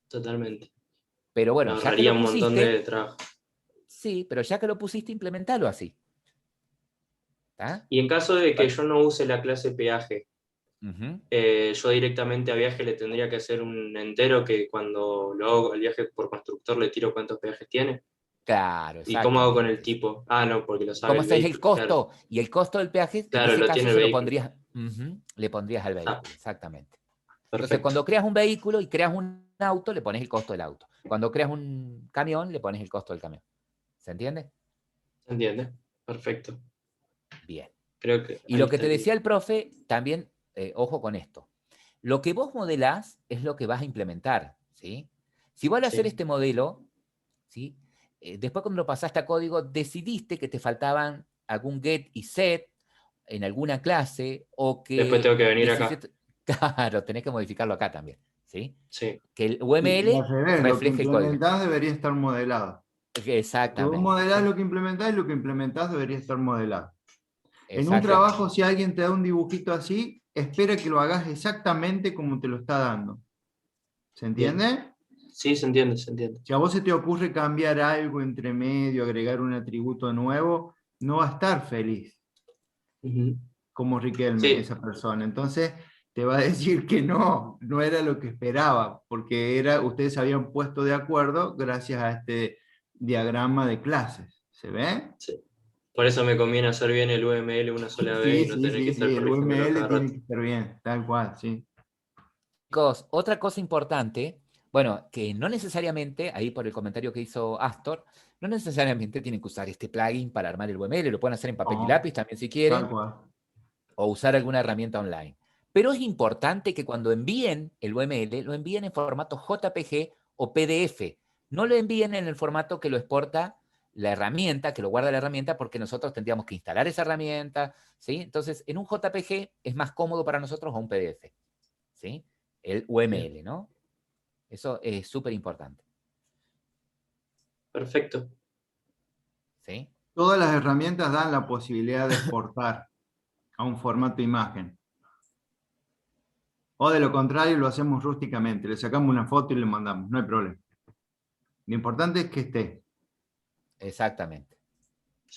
totalmente. Pero Me bueno, ya que ahorraría lo un montón de pusiste, trabajo. sí, pero ya que lo pusiste, implementalo así. ¿Está? Y en caso de que Vale. yo no use la clase peaje, Ujú. yo directamente a viaje le tendría que hacer un entero que cuando lo hago el viaje por constructor le tiro cuántos peajes tiene. Claro, ¿Y cómo hago con el exactamente. tipo? Ah, no, porque lo ¿Y sabe cómo el haces el vehículo, claro. costo? Y el costo del peaje, en Claro, ese lo caso tiene el se lo vehículo. pondrías, le pondrías al Ah, vehículo, exactamente. Entonces, perfecto. cuando creas un vehículo y creas un auto, le pones el costo del auto. Cuando creas un camión, le pones el costo del camión. ¿Se entiende? ¿Se entiende? Perfecto. Bien. Creo que Y ahí lo que te estaría. decía el profe, también, ojo con esto. Lo que vos modelás es lo que vas a implementar, ¿sí? Si vos al hacer Sí. este modelo, ¿sí? Después cuando lo pasaste a código, decidiste que te faltaban algún get y set en alguna clase, o Después tengo que que venir acá. decidiste, claro, tenés que modificarlo acá también, ¿sí? Sí. Que el Y al UML revés, lo que refleje el código. implementás debería estar modelado. Si vos Exactamente, modelás ¿sí? lo que implementás y lo que implementás debería estar modelado. En un Exactamente. trabajo, si alguien te da un dibujito así, espera que lo hagas exactamente como te lo está dando. ¿Se Bien. entiende? Sí, se entiende, se entiende. Si a vos se te ocurre cambiar algo entre medio, agregar un atributo nuevo, no va a estar feliz Ujú. como Riquelme, Sí, esa persona. Entonces te va a decir que no era lo que esperaba, porque ustedes se habían puesto de acuerdo gracias a este diagrama de clases. ¿Se ve? sí. Por eso me conviene hacer bien el UML una sola vez Sí, y no sí, tener que sí, estar sí. El corrigiéndolo UML cada tiene rato. que estar bien, tal cual, sí. Chicos, otra cosa importante, bueno, que no necesariamente, ahí por el comentario que hizo Astor, no necesariamente tienen que usar este plugin para armar el UML, lo pueden hacer en papel y No, lápiz también si tal quieren, cual. o usar alguna herramienta online. Pero es importante que cuando envíen el UML, lo envíen en formato JPG o PDF. No lo envíen en el formato que lo exporta la herramienta, que lo guarda la herramienta, porque nosotros tendríamos que instalar esa herramienta, ¿sí? Entonces, en un JPG es más cómodo para nosotros o un PDF, ¿sí? El Bien, UML, ¿no? Eso es súper importante, perfecto. ¿sí? Todas las herramientas dan la posibilidad de exportar a un formato imagen. O de lo contrario, lo hacemos rústicamente. Le sacamos una foto y le mandamos. No hay problema. Lo importante es que esté. Exactamente.